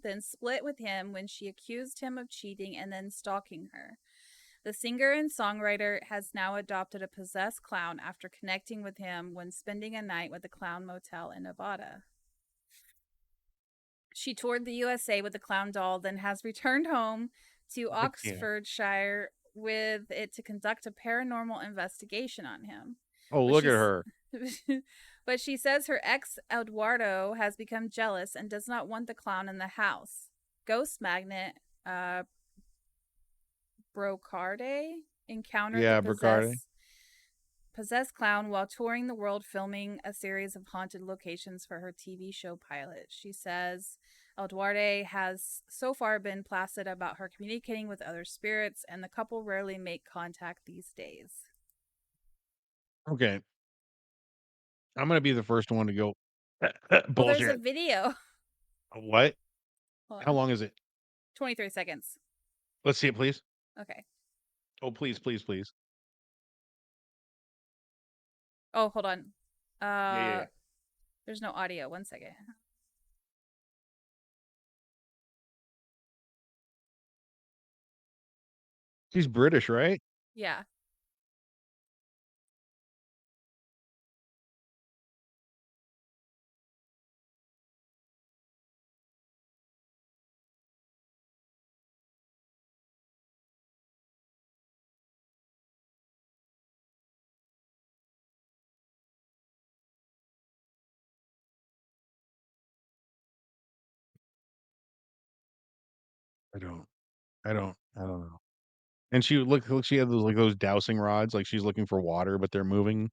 then split with him when she accused him of cheating and then stalking her. The singer and songwriter has now adopted a possessed clown after connecting with him when spending a night with the Clown Motel in Nevada. She toured the USA with the clown doll, then has returned home to Heck yeah. Oxfordshire with it to conduct a paranormal investigation on him. Oh, But look at her. but she says her ex Eduardo has become jealous and does not want the clown in the house. Ghost magnet Brocarde encountered the Yeah, Bricardi. possessed clown while touring the world filming a series of haunted locations for her TV show pilot. She says Eduardo has so far been placid about her communicating with other spirits, and the couple rarely make contact these days. Okay. I'm gonna be the first one to go Well, there's a bullshit. video. What? Hold How on. long is it? 23 seconds. Let's see it, please. Okay. Oh, please, please, please. Oh, hold on. Yeah. There's no audio. 1 second. She's British, right? Yeah. I don't. I don't know. And she look, she had those like those dowsing rods, like she's looking for water, but they're moving.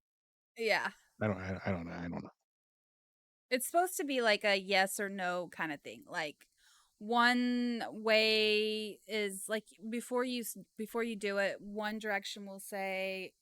Yeah. I don't know. I don't know. It's supposed to be like a yes or no kind of thing. Like one way is like before you do it, one direction will say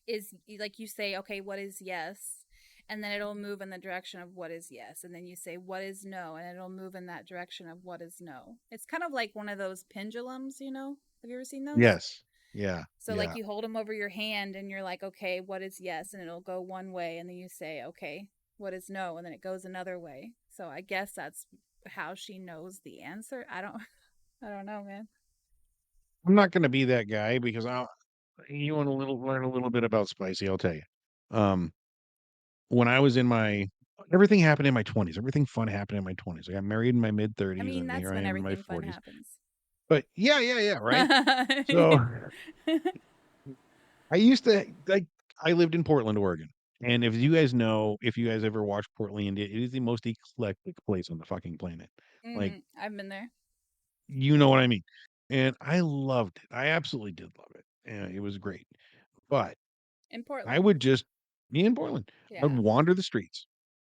is like you say, okay, what is yes? And then it'll move in the direction of what is yes. And then you say what is no, and it'll move in that direction of what is no. It's kind of like one of those pendulums, you know? Have you ever seen those? Yes. Yeah. So like Yeah. you hold them over your hand and you're like, okay, what is yes? And it'll go one way, and then you say, okay, what is no? And then it goes another way. So I guess that's how she knows the answer. I don't know, man. I'm not going to be that guy because you want to learn a little bit about spicy, I'll tell you. Um, when I was in my everything happened in my 20s. Everything fun happened in my 20s. I got married in my mid I 30s mean, and that's here I when am in my everything fun 40s. happens. But yeah, right? So I used to like I lived in Portland, Oregon. And if you guys ever watched Portland, it is the most eclectic place on the fucking planet. Like, I've been there. you know what I mean? And I loved it. I absolutely did love it. And it was great. But In I Portland. would just be in Portland. I'd Yeah. wander the streets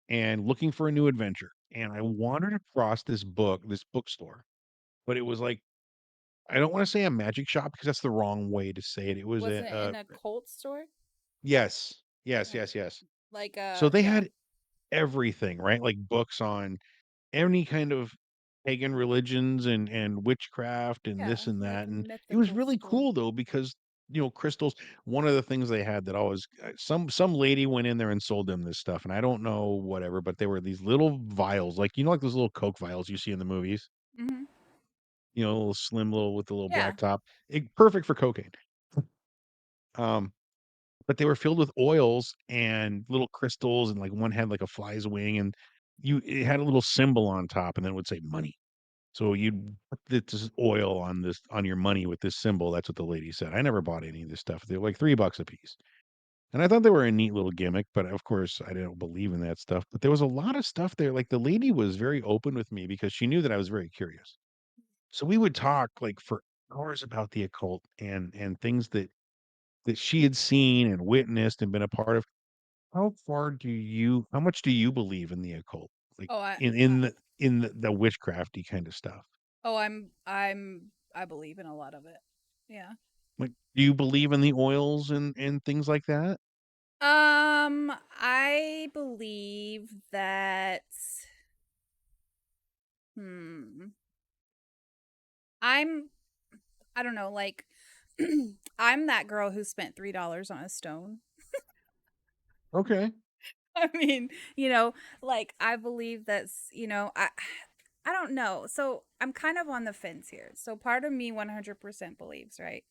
and looking for a new adventure. And I wandered across this bookstore, but it was like, I don't want to say a magic shop because that's the wrong way to say it. It was Was it in a cult store? yes, Uh, yes. like So they yeah. had everything, right? Like books on any kind of pagan religions and witchcraft and Yeah, this and like that. a And it was mythical really store. cool though because crystals. One of the things they had that always some lady went in there and sold them this stuff, and I don't know whatever, but they were these little vials, like like those little Coke vials you see in the movies. Mhm. A little slim, little with the little Yeah. black top, perfect for cocaine. Um, but they were filled with oils and little crystals, and like one had like a fly's wing, and it had a little symbol on top, and then it would say money. So you'd put this oil on your money with this symbol. That's what the lady said. I never bought any of this stuff. They're like $3 a piece. And I thought they were a neat little gimmick, but of course I didn't believe in that stuff. But there was a lot of stuff there. Like the lady was very open with me because she knew that I was very curious. So we would talk like for hours about the occult and things that she had seen and witnessed and been a part of. How much do you believe in the occult? Like Oh, in the witchcrafty kind of stuff? oh, I believe in a lot of it. Yeah. Like, do you believe in the oils and things like that? I believe that hmm I'm I don't know, like I'm that girl who spent $3 on a stone. Okay. I mean, like I believe that's, I don't know. So I'm kind of on the fence here. So part of me 100% believes, right?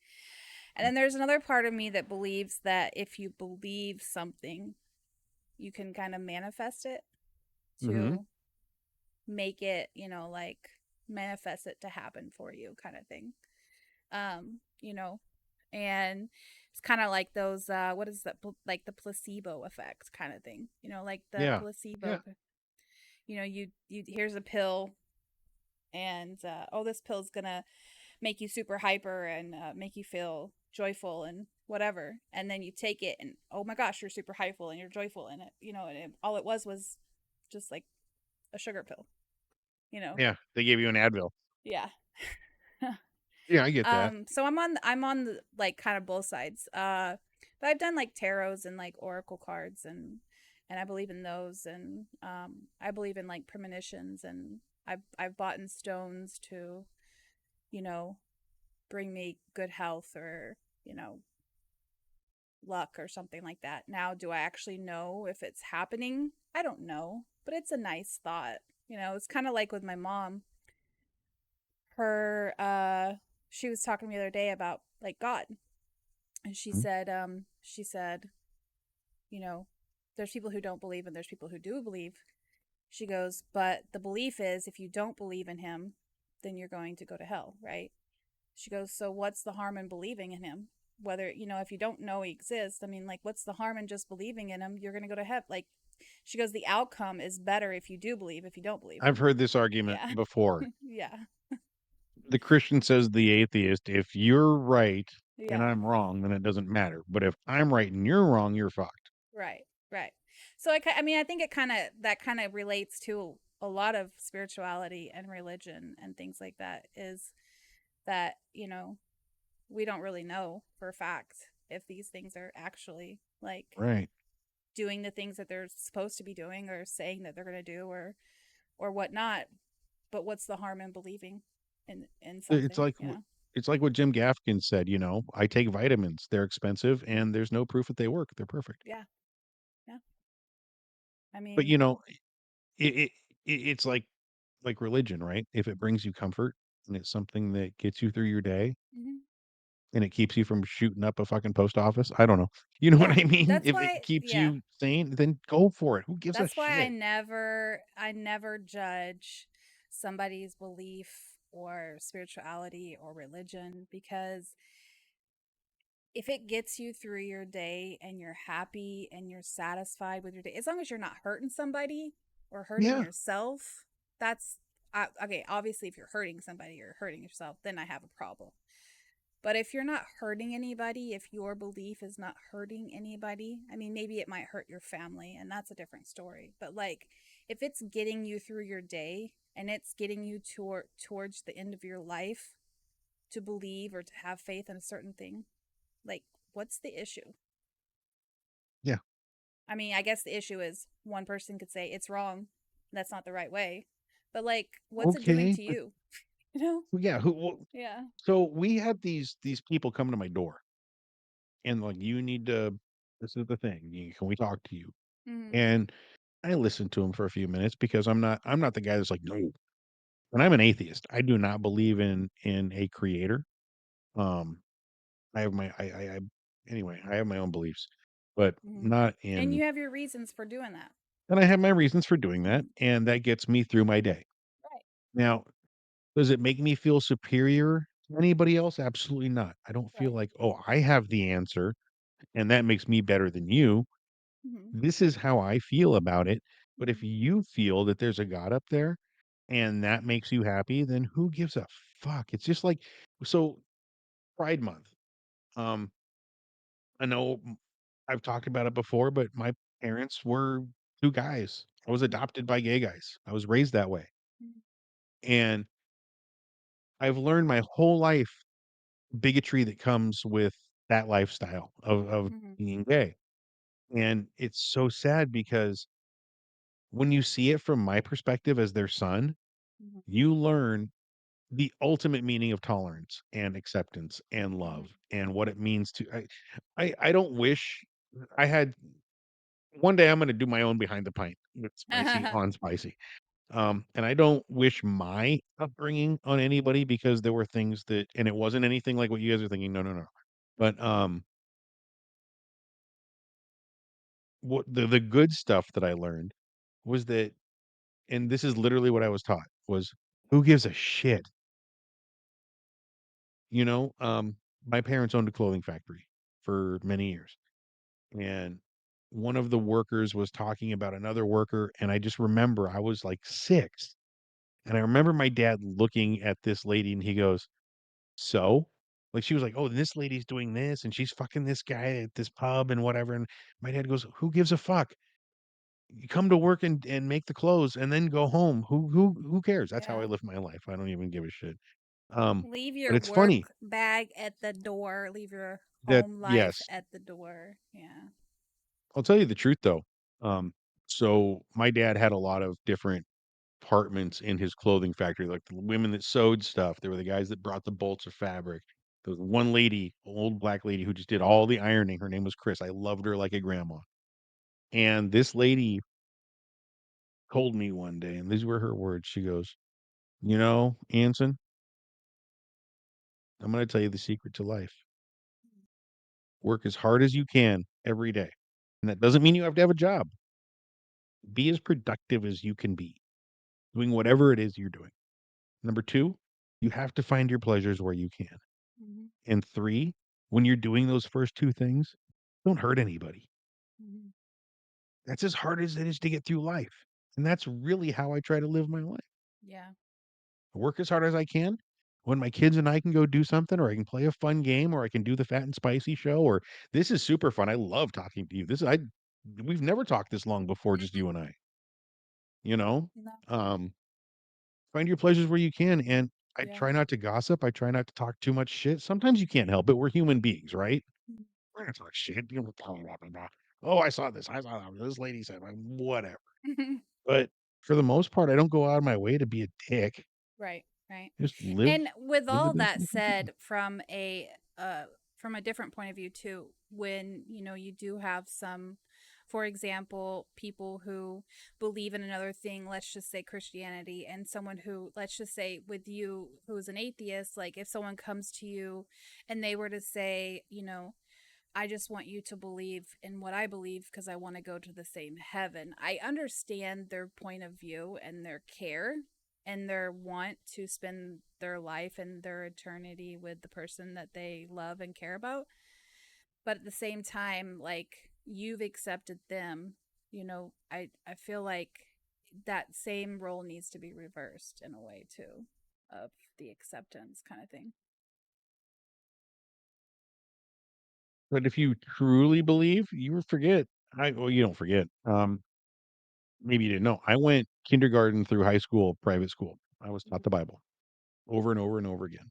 And then there's another part of me that believes that if you believe something, you can kind of manifest it Mhm. to make it, like manifest it to happen for you kind of thing. Um, you know, and it's kind of like those what is that like the placebo effect kind of thing. Like the Yeah. placebo Yeah. you here's a pill and oh, this pill's gonna make you super hyper and make you feel joyful and whatever, and then you take it and oh my gosh, you're super hypeful and you're joyful in it, and all it was just like a sugar pill, you know Yeah. They gave you an Advil. yeah. Yeah, I get that. So I'm on the like kind of both sides, but I've done like tarots and like oracle cards, and I believe in those, and I believe in like premonitions, and I've bought in stones to you know bring me good health or you know luck or something like that. Now, do I actually know if it's happening? I don't know, but it's a nice thought. It's kind of like with my mom. Her she was talking to me the other day about like God, and Mhm. she said, you know, there's people who don't believe and there's people who do believe. She goes, but the belief is if you don't believe in him, then you're going to go to hell, right? She goes, so what's the harm in believing in him? Whether, if you don't know he exists, I mean, like, what's the harm in just believing in him? You're going to go to heaven. Like, she goes, the outcome is better if you do believe, if you don't believe. I've heard this argument Yeah. before. Yeah. The Christian says the atheist, if you're right and Yeah. I'm wrong, then it doesn't matter. But if I'm right and you're wrong, you're fucked. Right. Right. So I mean, I think that kind of relates to a lot of spirituality and religion and things like that is that, we don't really know for a fact if these things are actually like Right. doing the things that they're supposed to be doing or saying that they're going to do or whatnot. But what's the harm in believing in It's something? like it's like what Jim Gaffigan said, I take vitamins. They're expensive and there's no proof that they work. They're perfect. Yeah. Yeah. I But mean, it's like religion, right? If it brings you comfort and it's something that gets you through your day mhm. and it keeps you from shooting up a fucking post office, I don't know. You know what Yeah. I mean? That's If it why. keeps Yeah. you sane, then go for it. Who gives a That's why shit? I never judge somebody's belief or spirituality or religion because if it gets you through your day and you're happy and you're satisfied with your day, as long as you're not hurting somebody or hurting Yeah. yourself, that's okay. Obviously, if you're hurting somebody or hurting yourself, then I have a problem. But if you're not hurting anybody, if your belief is not hurting anybody, I mean, maybe it might hurt your family, and that's a different story. But like, if it's getting you through your day and it's getting you towards the end of your life to believe or to have faith in a certain thing, like, what's the issue? Yeah. I mean, I guess the issue is one person could say it's wrong. That's not the right way. But like, what's it doing Okay. to But you? You know? yeah, Yeah. so we had these people come to my door and like you need to this is the thing. Can we talk to you? Mm-hmm. And I listened to him for a few minutes because I'm not the guy that's like, no. And I'm an atheist. I do not believe in a creator. Um I have my I anyway, I have my own beliefs, but Mm-hmm. not And in you have your reasons for doing that. and I have my reasons for doing that, Mm-hmm. and that gets me through my day. Right. Now, does it make me feel superior to anybody else? Absolutely not. I don't feel Right. like, "Oh, I have the answer, and that makes me better than you." Mm-hmm. This is how I feel about it, but if Mm-hmm. you feel that there's a God up there and that makes you happy, then who gives a fuck? It's just like so Pride Month. Um, I know I've talked about it before, but my parents were 2 guys. I was adopted by gay guys. I was raised that way. Mm-hmm. And I've learned my whole life bigotry that comes with that lifestyle of Mm-hmm. being gay. And it's so sad because when you see it from my perspective as their son, Mm-hmm. you learn the ultimate meaning of tolerance and acceptance and Mm-hmm. love and what it means to I don't wish I had one day I'm gonna do my own behind the pint with spicy on spicy. And I don't wish my upbringing on anybody because there were things that and it wasn't anything like what you guys are thinking. No, no, no. But what the good stuff that I learned was that and this is literally what I was taught was who gives a shit? You know, my parents owned a clothing factory for many years. And one of the workers was talking about another worker and I just remember I was like 6 and I remember my dad looking at this lady and he goes, "So?" Like, she was like, "Oh, this lady's doing this, and she's fucking this guy at this pub and whatever," and my dad goes, "Who gives a fuck? You come to work and make the clothes and then go home. Who cares?" That's how I Yeah. live my life. I don't even give a shit. Leave But your it's funny work bag at the door. Leave your that home life yes, at the door. Yeah. I'll tell you the truth though. Um, so my dad had a lot of different departments in his clothing factory, like the women that sewed stuff. There were the guys that brought the bolts of fabric. There was one lady, old black lady, who just did all the ironing. Her name was Chris. I loved her like a grandma. And this lady told me one day, and these were her words. She goes, "You know, Anson, I'm going to tell you the secret to life. Work as hard as you can every day. And that doesn't mean you have to have a job. Be as productive as you can be, doing whatever it is you're doing. Number 2, you have to find your pleasures where you can. Mhm. And 3, when you're doing those first 2 things, don't hurt anybody. Mhm. That's as hard as it is to get through life. And that's really how I try to live my life. Yeah. Work as hard as I can. When my kids and I can go do something, or I can play a fun game, or I can do the Fat and Spicy show, or this is super fun. I love talking to you. We've never talked this long before, just you and I. You know? No. Um, find your pleasures where you can, and I Yeah. try not to gossip. I try not to talk too much shit. Sometimes you can't help it. We're human beings, right? Mhm. We're gonna talk shit. You know, blah, blah, blah, blah. Oh, I saw this. I saw that. This lady said, whatever. But for the most part, I don't go out of my way to be a dick. Right, right. Just live And with live the all best that life you can. said, uh from a different point of view too, when you do have some, for example, people who believe in another thing, let's just say Christianity, and someone who, let's just say with you, who's an atheist, like if someone comes to you and they were to say, I just want you to believe in what I believe because I want to go to the same heaven. I understand their point of view and their care and their want to spend their life and their eternity with the person that they love and care about. But at the same time, like you've accepted them, I feel like that same role needs to be reversed in a way too, of the acceptance kind of thing. But if you truly believe, you will forget. Well, you don't forget. Maybe you didn't know. I went kindergarten through high school, private school. I was taught the Bible over and over and over again.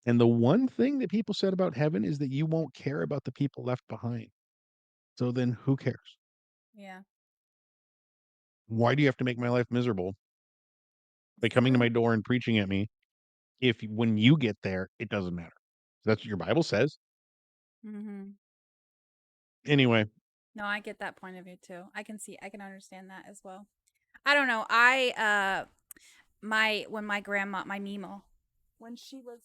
And the one thing that people said about heaven is that you won't care about the people left behind. So then who cares? Yeah. Why do you have to make my life miserable by It's coming to true. my door and preaching at me if when you get there, it doesn't matter? That's what your Bible says. Mhm. Anyway, No, I get that point of view too. I can understand that as well. I don't know. When my grandma, my Mimo, when she was,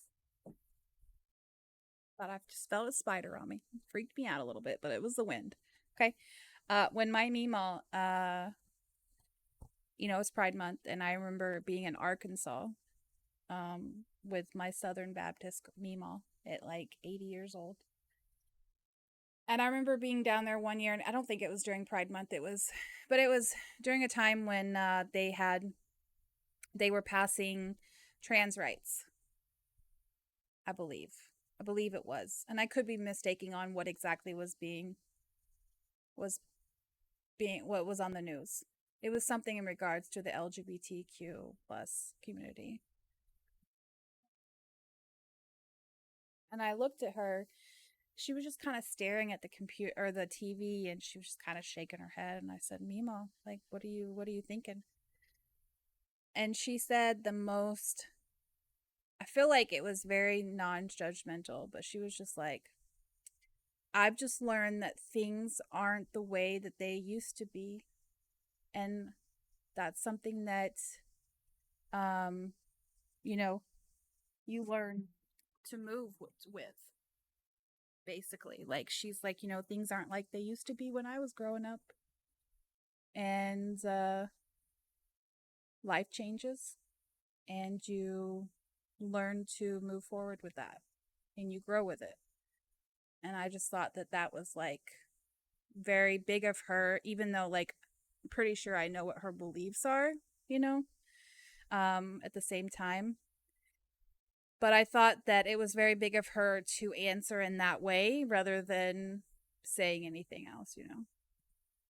thought I just felt a spider on me. It freaked me out a little bit, but it was the wind. Okay. When my Mimo, it's Pride Month, and I remember being in Arkansas, with my Southern Baptist Mimo at like 80 years old. And I remember being down there one year, and I don't think it was during Pride Month. But it was during a time when they were passing trans rights. I believe, I believe it was, and I could be mistaking on what exactly was being what was on the news. It was something in regards to the LGBTQ plus community. And I looked at her. She was just kind of staring at the computer or the TV, and she was just kind of shaking her head. And I said, "Mimo, like, what are you thinking?" And she said the most. I feel like it was very non-judgmental, but she was just like, "I've just learned that things aren't the way that they used to be, and that's something that, um, you know, you learn to move with." Basically, like she's like, things aren't like they used to be when I was growing up, and life changes, and you learn to move forward with that, and you grow with it. And I just thought that that was like very big of her, even though like I'm pretty sure I know what her beliefs are, you know, at the same time. But I thought that it was very big of her to answer in that way rather than saying anything else.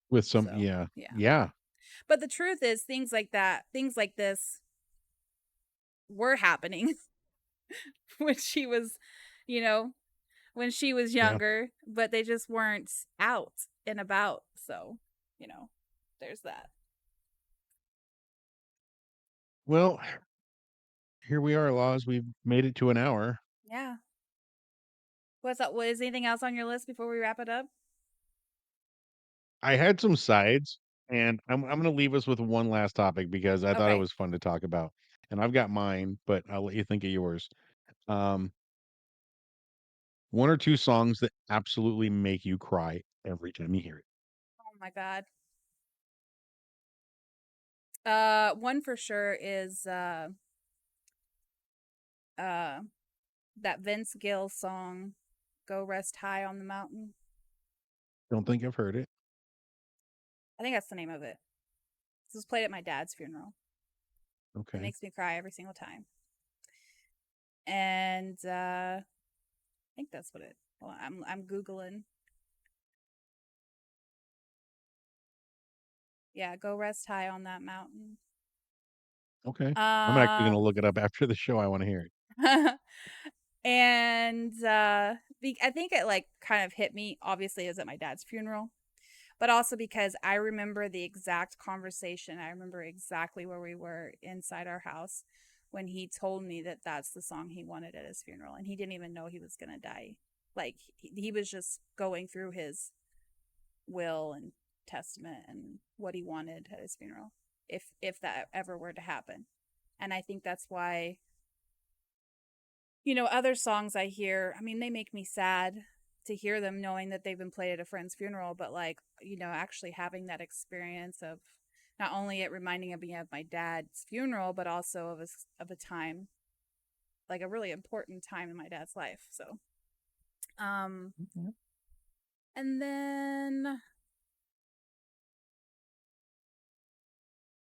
with some, So, yeah, yeah. yeah. But the truth is, things like that, things like this were happening when she was, you know, when she was Yeah. younger, but they just weren't out and about. So, there's that. Well, here we are, Laws. We've made it to an hour. Yeah. What's up? What is anything else on your list before we wrap it up? I had some sides, and I'm gonna leave us with one last topic because I thought it Okay. was fun to talk about. And I've got mine, but I'll let you think of yours. Um, One or two songs that absolutely make you cry every time you hear it. Oh my god. One for sure is uh that Vince Gill song, "Go Rest High on the Mountain." Don't think I've heard it. I think that's the name of it. This was played at my dad's funeral. It Okay. makes me cry every single time. And I think that's what it. Well, I'm googling. Yeah, "Go Rest High on that mountain." Okay. I'm actually Uh gonna look it up after the show. I want to hear it. and I think it like kind of hit me. Obviously, it was at my dad's funeral, but also because I remember the exact conversation. I remember exactly where we were inside our house when he told me that that's the song he wanted at his funeral, and he didn't even know he was gonna die. Like he was just going through his will and testament and what he wanted at his funeral, if that ever were to happen. And I think that's why, other songs I hear, I mean, they make me sad to hear them knowing that they've been played at a friend's funeral, but like, actually having that experience of not only it reminding me of my dad's funeral, but also of a time, like a really important time in my dad's life. So, um, Mhm. and then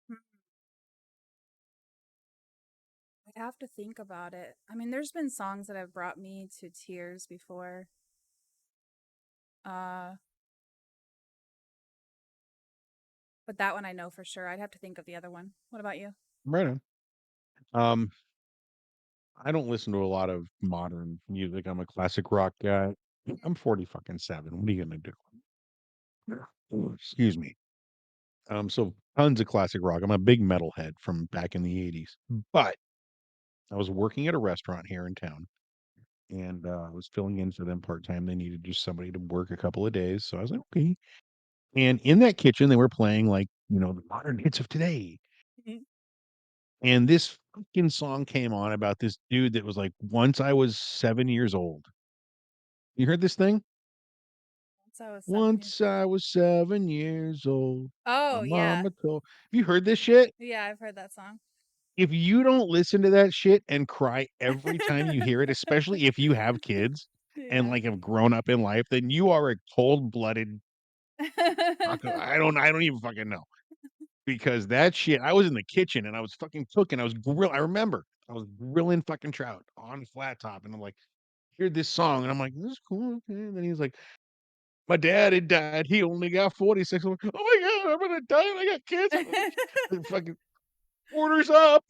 hmm, I'd have to think about it. I mean, there's been songs that have brought me to tears before. Uh, but that one I know for sure. I'd have to think of the other one. What about you? Right on. Um, I don't listen to a lot of modern music. I'm a classic rock guy. I'm 40 fucking 7. What are you gonna do? Oh, excuse me. So tons of classic rock. I'm a big metalhead from back in the 80s. But I was working at a restaurant here in town and I was filling in for them part-time. They needed just somebody to work a couple of days. So I was like, okay. And in that kitchen, they were playing like, the modern hits of today. Mhm. And this fucking song came on about this dude that was like, once I was 7 years old. You heard this thing? Once I was 7 years Once old. I was 7 years old. My Oh, yeah. mama told. Have you heard this shit? Yeah, I've heard that song. If you don't listen to that shit and cry every time you hear it, especially if you have kids and Yeah. like have grown up in life, then you are a cold-blooded I don't even fucking know. Because that shit, I was in the kitchen and I was fucking cooking. I remember I was grilling fucking trout on flat top and I'm like, hear this song and I'm like, this is cool. Okay. And then he's like, my dad had died. He only got 46. I'm like, oh my God, I'm gonna die and I got cancer. Fucking orders up.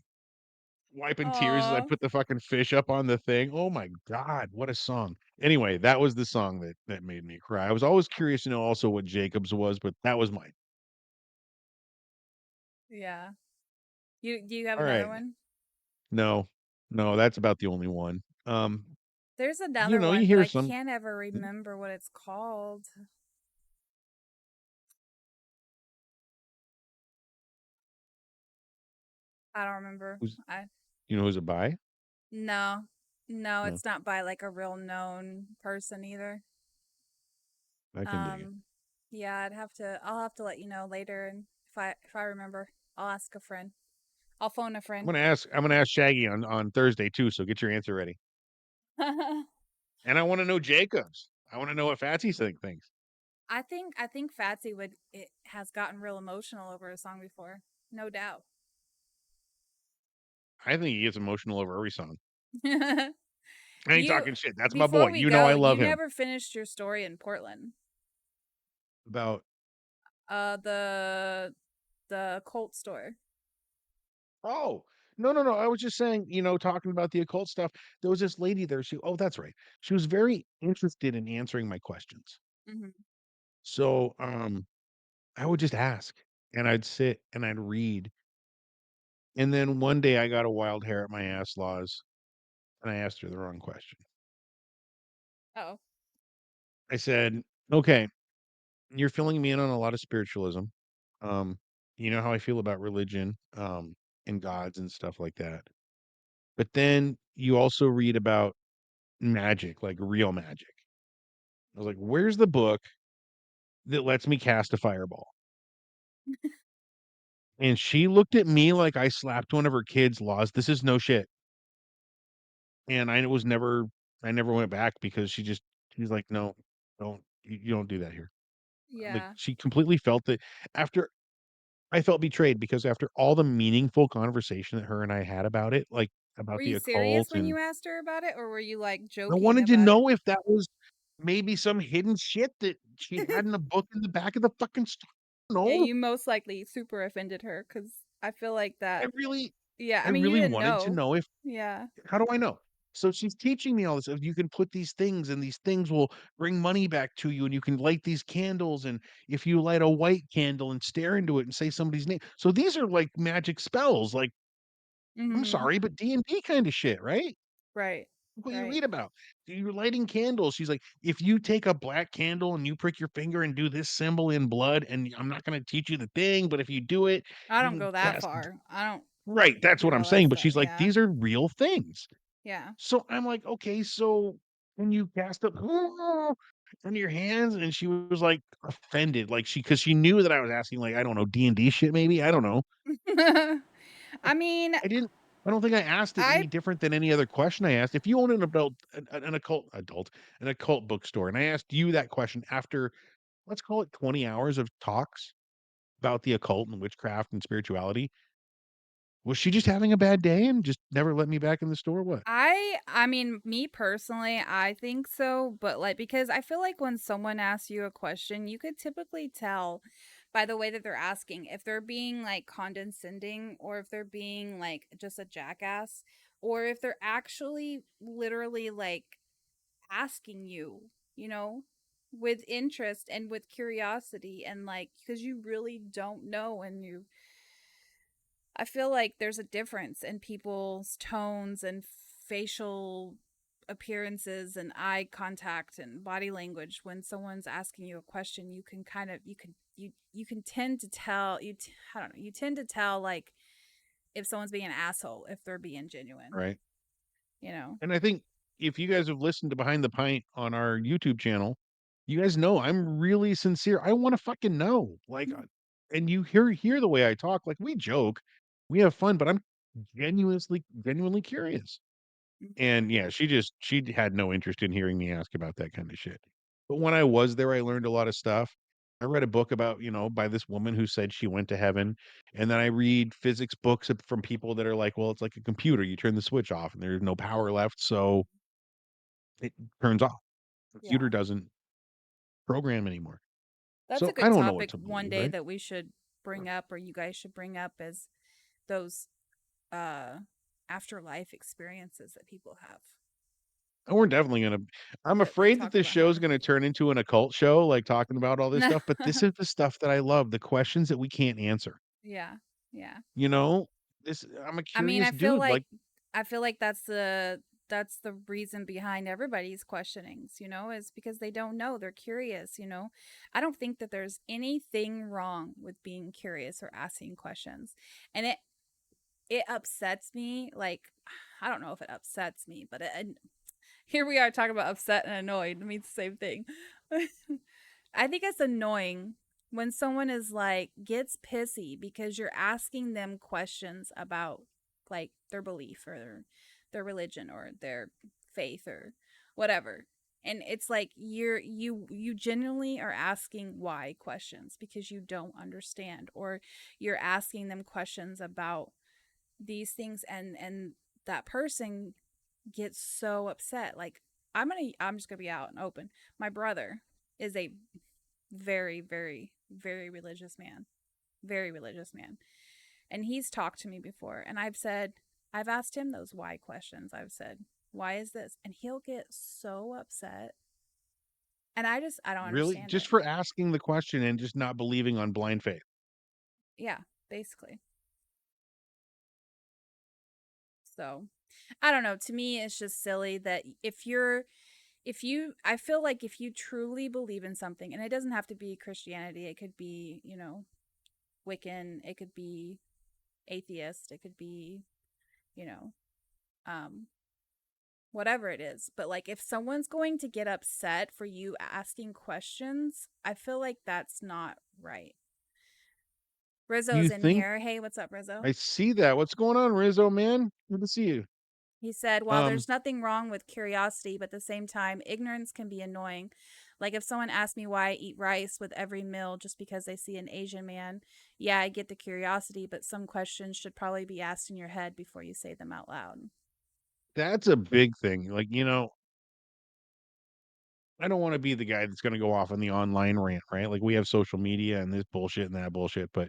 Wiping tears as I Oh, put the fucking fish up on the thing. Oh my God, what a song. Anyway, that was the song that made me cry. I was always curious to know also what Jacob's was, but that was mine. yeah. Do you have All another right. one? No, no, that's about the only one. There's another You one, but hear I some. can't ever remember what it's called. I don't remember. Who's I you know who's it by? No. No, No, it's not by like a real known person either. I can dig it. Um yeah, I'll have to let you know later, and if I remember, I'll ask a friend. I'll phone a friend. I'm gonna ask Shaggy on Thursday too, so get your answer ready. And I want to know Jacob's. I want to know what Fatsy thinks. I think Fatsy would it has gotten real emotional over a song before. No doubt. I think he gets emotional over every song. I ain't You talking shit. That's my boy. Before we You know go, I you love him. never finished your story in Portland. About The Colt store. Oh, no, no, no. I was just saying, talking about the occult stuff. There was this lady there. That's right. She was very interested in answering my questions. Mhm. So, I would just ask and I'd sit and I'd read. And then one day I got a wild hair at my ass laws and I asked her the wrong question. Oh. I said, okay, you're filling me in on a lot of spiritualism. Um, you know how I feel about religion, and gods and stuff like that. But then you also read about magic, like real magic. I was like, "Where's the book that lets me cast a fireball?" And she looked at me like I slapped one of her kids' laws. This is no shit. And I never went back because she's like, "No, you don't do that here." Like, Yeah. she completely felt that after I felt betrayed because after all the meaningful conversation that her and I had about it, like, Were about the you serious occult, when and you asked her about it, or were you like I joking wanted to about it? know if that was maybe some hidden shit that she had in a book in the back of the fucking store. Yeah, No, you most likely super offended her because I feel like I that. really Yeah, I I mean, you really didn't wanted to know. know if Yeah. how do I know? So she's teaching me all this. If you can put these things, and these things will bring money back to you, and you can light these candles, and if you light a white candle and stare into it and say somebody's name. So these are like magic spells, like, I'm Mhm. sorry, but D&D kind of shit, right? Right. What you Right. read about. You're lighting candles. She's like, if you take a black candle and you prick your finger and do this symbol in blood, and I'm not going to teach you the thing, but if you do it, I you don't can go that cast. far. I don't Right. That's what hear I'm all that saying. But stuff. she's like, Yeah. these are real things. Yeah. So I'm like, okay, so when you cast up on your hands, and she was like offended, like because she knew that I was asking, like, I don't know, D&D shit, maybe. I don't know. I mean, I didn't. I don't think I asked it I any different than any other question I asked. If you own an occult bookstore, and I asked you that question after, let's call it 20 hours of talks about the occult and witchcraft and spirituality, was she just having a bad day and just never let me back in the store? What? I mean, me personally, I think so, but like because I feel like when someone asks you a question, you could typically tell by the way that they're asking if they're being like condescending or if they're being like just a jackass or if they're actually literally like asking you, you know, with interest and with curiosity and like because you really don't know and you I feel like there's a difference in people's tones and facial appearances and eye contact and body language when someone's asking you a question. You can kind of you can tend to tell I don't know, you tend to tell like if someone's being an asshole if they're being genuine, Right. you know. And I think if you guys have listened to Behind the Pint on our YouTube channel, you guys know I'm really sincere. I want to fucking know. Like, and you hear the way I talk. Like, we joke, we have fun, but I'm genuinely curious. And yeah, she had no interest in hearing me ask about that kind of shit. But when I was there, I learned a lot of stuff. I read a book about, by this woman who said she went to heaven. And then I read physics books from people that are like, well, it's like a computer. You turn the switch off and there's no power left. So it turns off. The computer Yeah. doesn't program anymore. That's a So I good don't know what topic to one believe, day right? that we should bring up or you guys should bring up is those uh afterlife experiences that people have. And we're definitely gonna I'm That they afraid that talk this about how show's gonna turn into an occult show, like talking about all this stuff, but this is the stuff that I love, the questions that we can't answer. Yeah. Yeah. You know? I'm a I mean, curious dude, like, I feel like that's the reason behind everybody's questionings, you know, is because they don't know, they're curious, you know. I don't think that there's anything wrong with being curious or asking questions. And it upsets me, like I don't know if it upsets me, but here we are talking about upset and annoyed. It means the same thing. I think it's annoying when someone is like gets pissy because you're asking them questions about like their belief or their religion or their faith or whatever. And it's like you genuinely are asking why questions because you don't understand or you're asking them questions about these things and that person gets so upset. Like I'm just gonna be out and open. My brother is a very, very, very religious man. Very religious man. And he's talked to me before and I've asked him those why questions. I've said, why is this? And he'll get so upset. And I don't really? understand Just it. for asking the question and just not believing on blind faith. Yeah, basically. So I don't know. To me, it's just silly that I feel like if you truly believe in something, and it doesn't have to be Christianity, it could be, you know, Wiccan, it could be atheist, it could be, you know, um, whatever it is. But like if someone's going to get upset for you asking questions, I feel like that's not right. You Rizzo's in think here. Hey, what's up, Rizzo? I see that? What's going on, Rizzo, man? Good to see you. He said, while Um, there's nothing wrong with curiosity, but at the same time, ignorance can be annoying. Like if someone asks me why I eat rice with every meal just because they see an Asian man, yeah, I get the curiosity, but some questions should probably be asked in your head before you say them out loud. that's a big thing. Like, I don't want to be the guy that's going to go off on the online rant, right? Like we have social media and this bullshit and that bullshit, but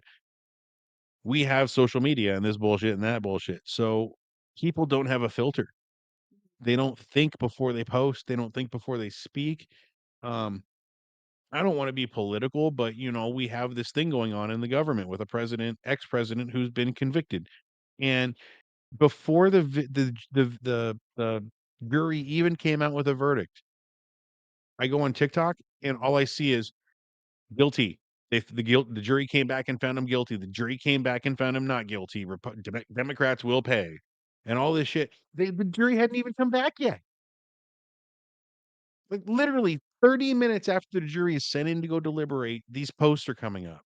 we have social media and this bullshit and that bullshit. So people don't have a filter. They don't think before they post. They don't think before they speak. Um, I don't want to be political, but we have this thing going on in the government with a president, ex-president who's been convicted. And before the jury even came out with a verdict, I go on TikTok and all I see is guilty. The jury came back and found him guilty. The jury came back and found him not guilty. Democrats will pay, and all this shit. The jury hadn't even come back yet. Like literally 30 minutes after the jury is sent in to go deliberate, these posts are coming up.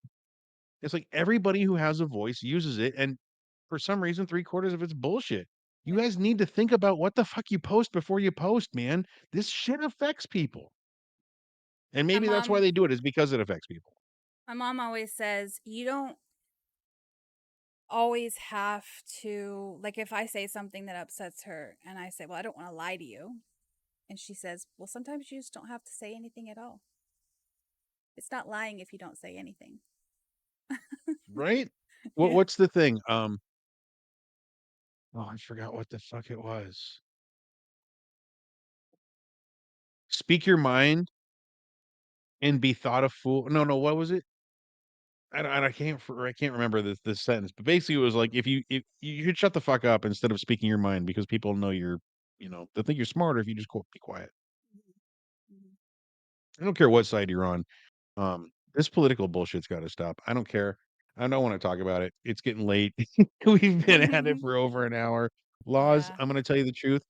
It's like everybody who has a voice uses it, and for some reason, 3/4 of it's bullshit. You guys need to think about what the fuck you post before you post, man. This shit affects people. And My maybe that's why mom they do it, is because it affects people. my mom always says, you don't always have to, like if I say something that upsets her and I say, well, I don't want to lie to you. And she says, well, sometimes you just don't have to say anything at all. It's not lying if you don't say anything. Right? Yeah. What's the thing? Oh, I forgot what the fuck it was. Speak your mind and be thought a fool. No, no, what was it? I can't remember this sentence, but basically it was like if you should shut the fuck up instead of speaking your mind because people know they think you're smarter if you just be quiet. Mhm. I don't care what side you're on. This political bullshit's got to stop. I don't care. I don't want to talk about it. It's getting late. We've been at it for over an hour. Laws, Yeah. I'm going to tell you the truth.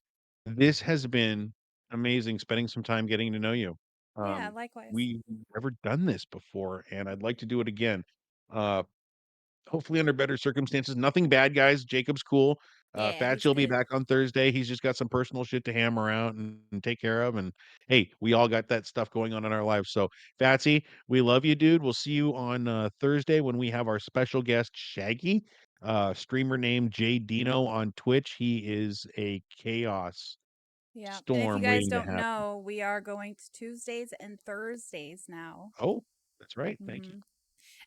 This has been amazing spending some time getting to know you. Yeah, likewise. We've never done this before, and I'd like to do it again. Uh, Hopefully under better circumstances. Nothing bad, guys. Jacob's cool. Yeah, Fats he's will be good. back on Thursday. He's just got some personal shit to hammer out and take care of. And hey, we all got that stuff going on in our lives. So, Fatsy, we love you, dude. We'll see you on Thursday when we have our special guest, Shaggy, streamer named Jay Dino on Twitch. He is a chaos Yeah. And if you storm guys waiting to don't happen. know, we are going to Tuesdays and Thursdays now. Oh, that's right. Thank you. Hmm.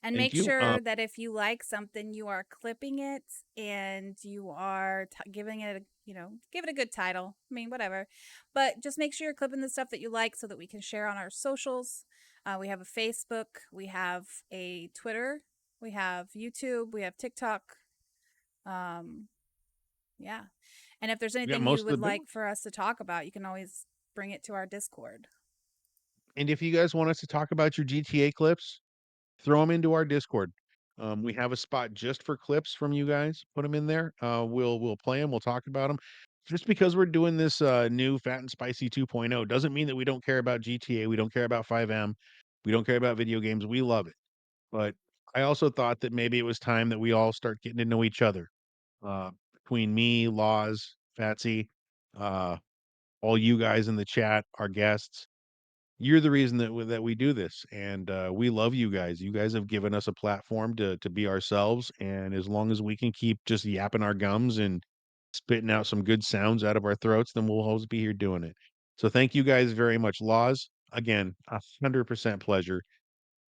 And Thank make you. sure that if you like something, you are clipping it and you are giving it give it a good title. I mean, whatever. But just make sure you're clipping the stuff that you like so that we can share on our socials. We have a Facebook, we have a Twitter, we have YouTube, we have TikTok. Um, yeah. And if there's We got anything you most of the would big like ones. for us to talk about, you can always bring it to our Discord. And if you guys want us to talk about your GTA clips, throw them into our Discord. We have a spot just for clips from you guys. Put them in there. We'll play them. We'll talk about them. Just because we're doing this new Fat and Spicy 2.0 doesn't mean that we don't care about GTA. We don't care about 5M. We don't care about video games. We love it. But I also thought that maybe it was time that we all start getting to know each other. Uh, Between me, Laws, Fatsy, uh, all you guys in the chat, our guests, you're the reason that we do this, and we love you guys. You guys have given us a platform to be ourselves, and as long as we can keep just yapping our gums and spitting out some good sounds out of our throats, then we'll always be here doing it. So thank you guys very much. Laws, again, 100% pleasure.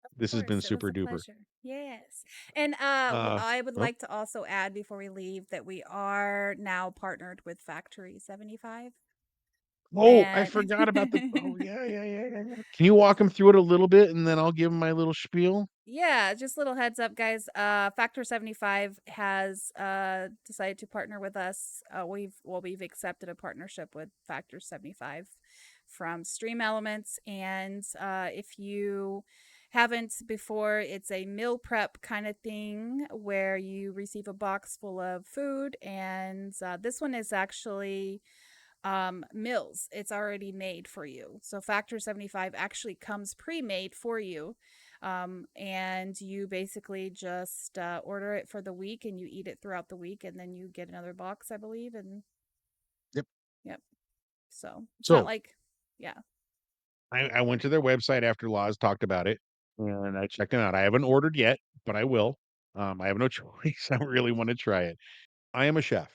Of This has been course, it was super a duper. pleasure. Yes. And I would Oh, like to also add before we leave that we are now partnered with Factory 75. oh, I And forgot about the. Oh yeah, yeah, yeah, yeah, yeah. Can you walk them through it a little bit, and then I'll give them my little spiel? yeah, just little heads up, guys. Factor 75 has decided to partner with us. We've accepted a partnership with Factor 75 from Stream Elements, and if you haven't before, it's a meal prep kind of thing where you receive a box full of food, and this one is actually meals. It's already made for you. So Factor 75 actually comes pre-made for you. And you basically just order it for the week and you eat it throughout the week, and then you get another box, I believe. And Yep. So it's So not like, yeah. I went to their website after Laws talked about it, and I checked it out. I haven't ordered yet, but I will. I have no choice. I really want to try it. I am a chef.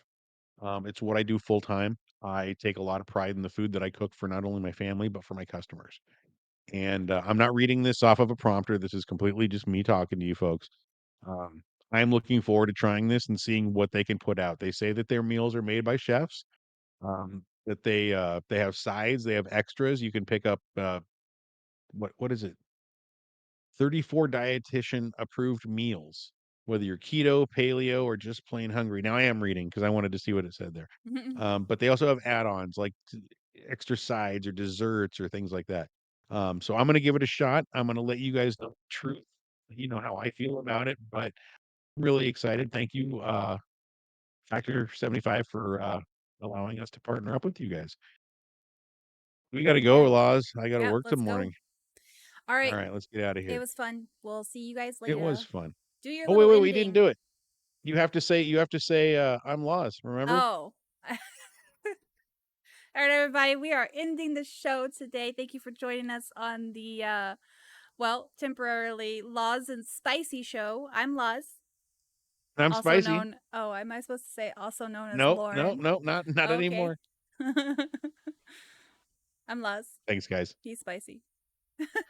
It's what I do full time. I take a lot of pride in the food that I cook for not only my family but for my customers. And I'm not reading this off of a prompter. This is completely just me talking to you folks. Um, I'm looking forward to trying this and seeing what they can put out. They say that their meals are made by chefs. That they have sides, they have extras. You can pick up what is it? 34 dietitian approved meals, whether you're keto, paleo, or just plain hungry. Now I am reading because I wanted to see what it said there. But they also have add-ons like extra sides or desserts or things like that. So I'm gonna give it a shot. I'm gonna let you guys know the truth, you know how I feel about it, but really excited. Thank you, Factor 75 for allowing us to partner up with you guys. We gotta go, Yeah. Laws. I gotta Yeah, work let's some go. morning. All All right. right, let's get out of It here. was fun. We'll see you guys It was later. fun. Do your Oh, wait, little wait, we didn't do ending. it. You have to say, I'm Laws, remember? Oh. All right, everybody, we are ending the show today. Thank you for joining us on the, well, temporarily Laws and Spicy show. I'm Laws, I'm also Spicy. known, oh, am I supposed to say also known as Nope, nope, Lauren? nope, not Okay. anymore. I'm Laws. Thanks, guys. He's Spicy.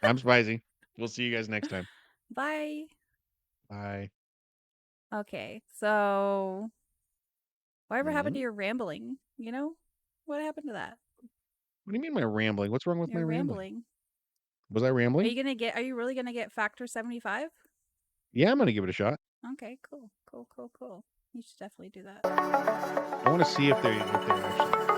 I'm Spicy. We'll see you guys next time. Bye. Bye. Okay, so whatever happened to Mhm. your rambling? You know? What happened to that? What do you mean my rambling? What's wrong with my You're rambling? rambling. Was I rambling? Are you really gonna get Factor 75? Yeah, I'm gonna give it a shot. Okay, cool. Cool, cool, cool. You should definitely do that. I want to see if they actually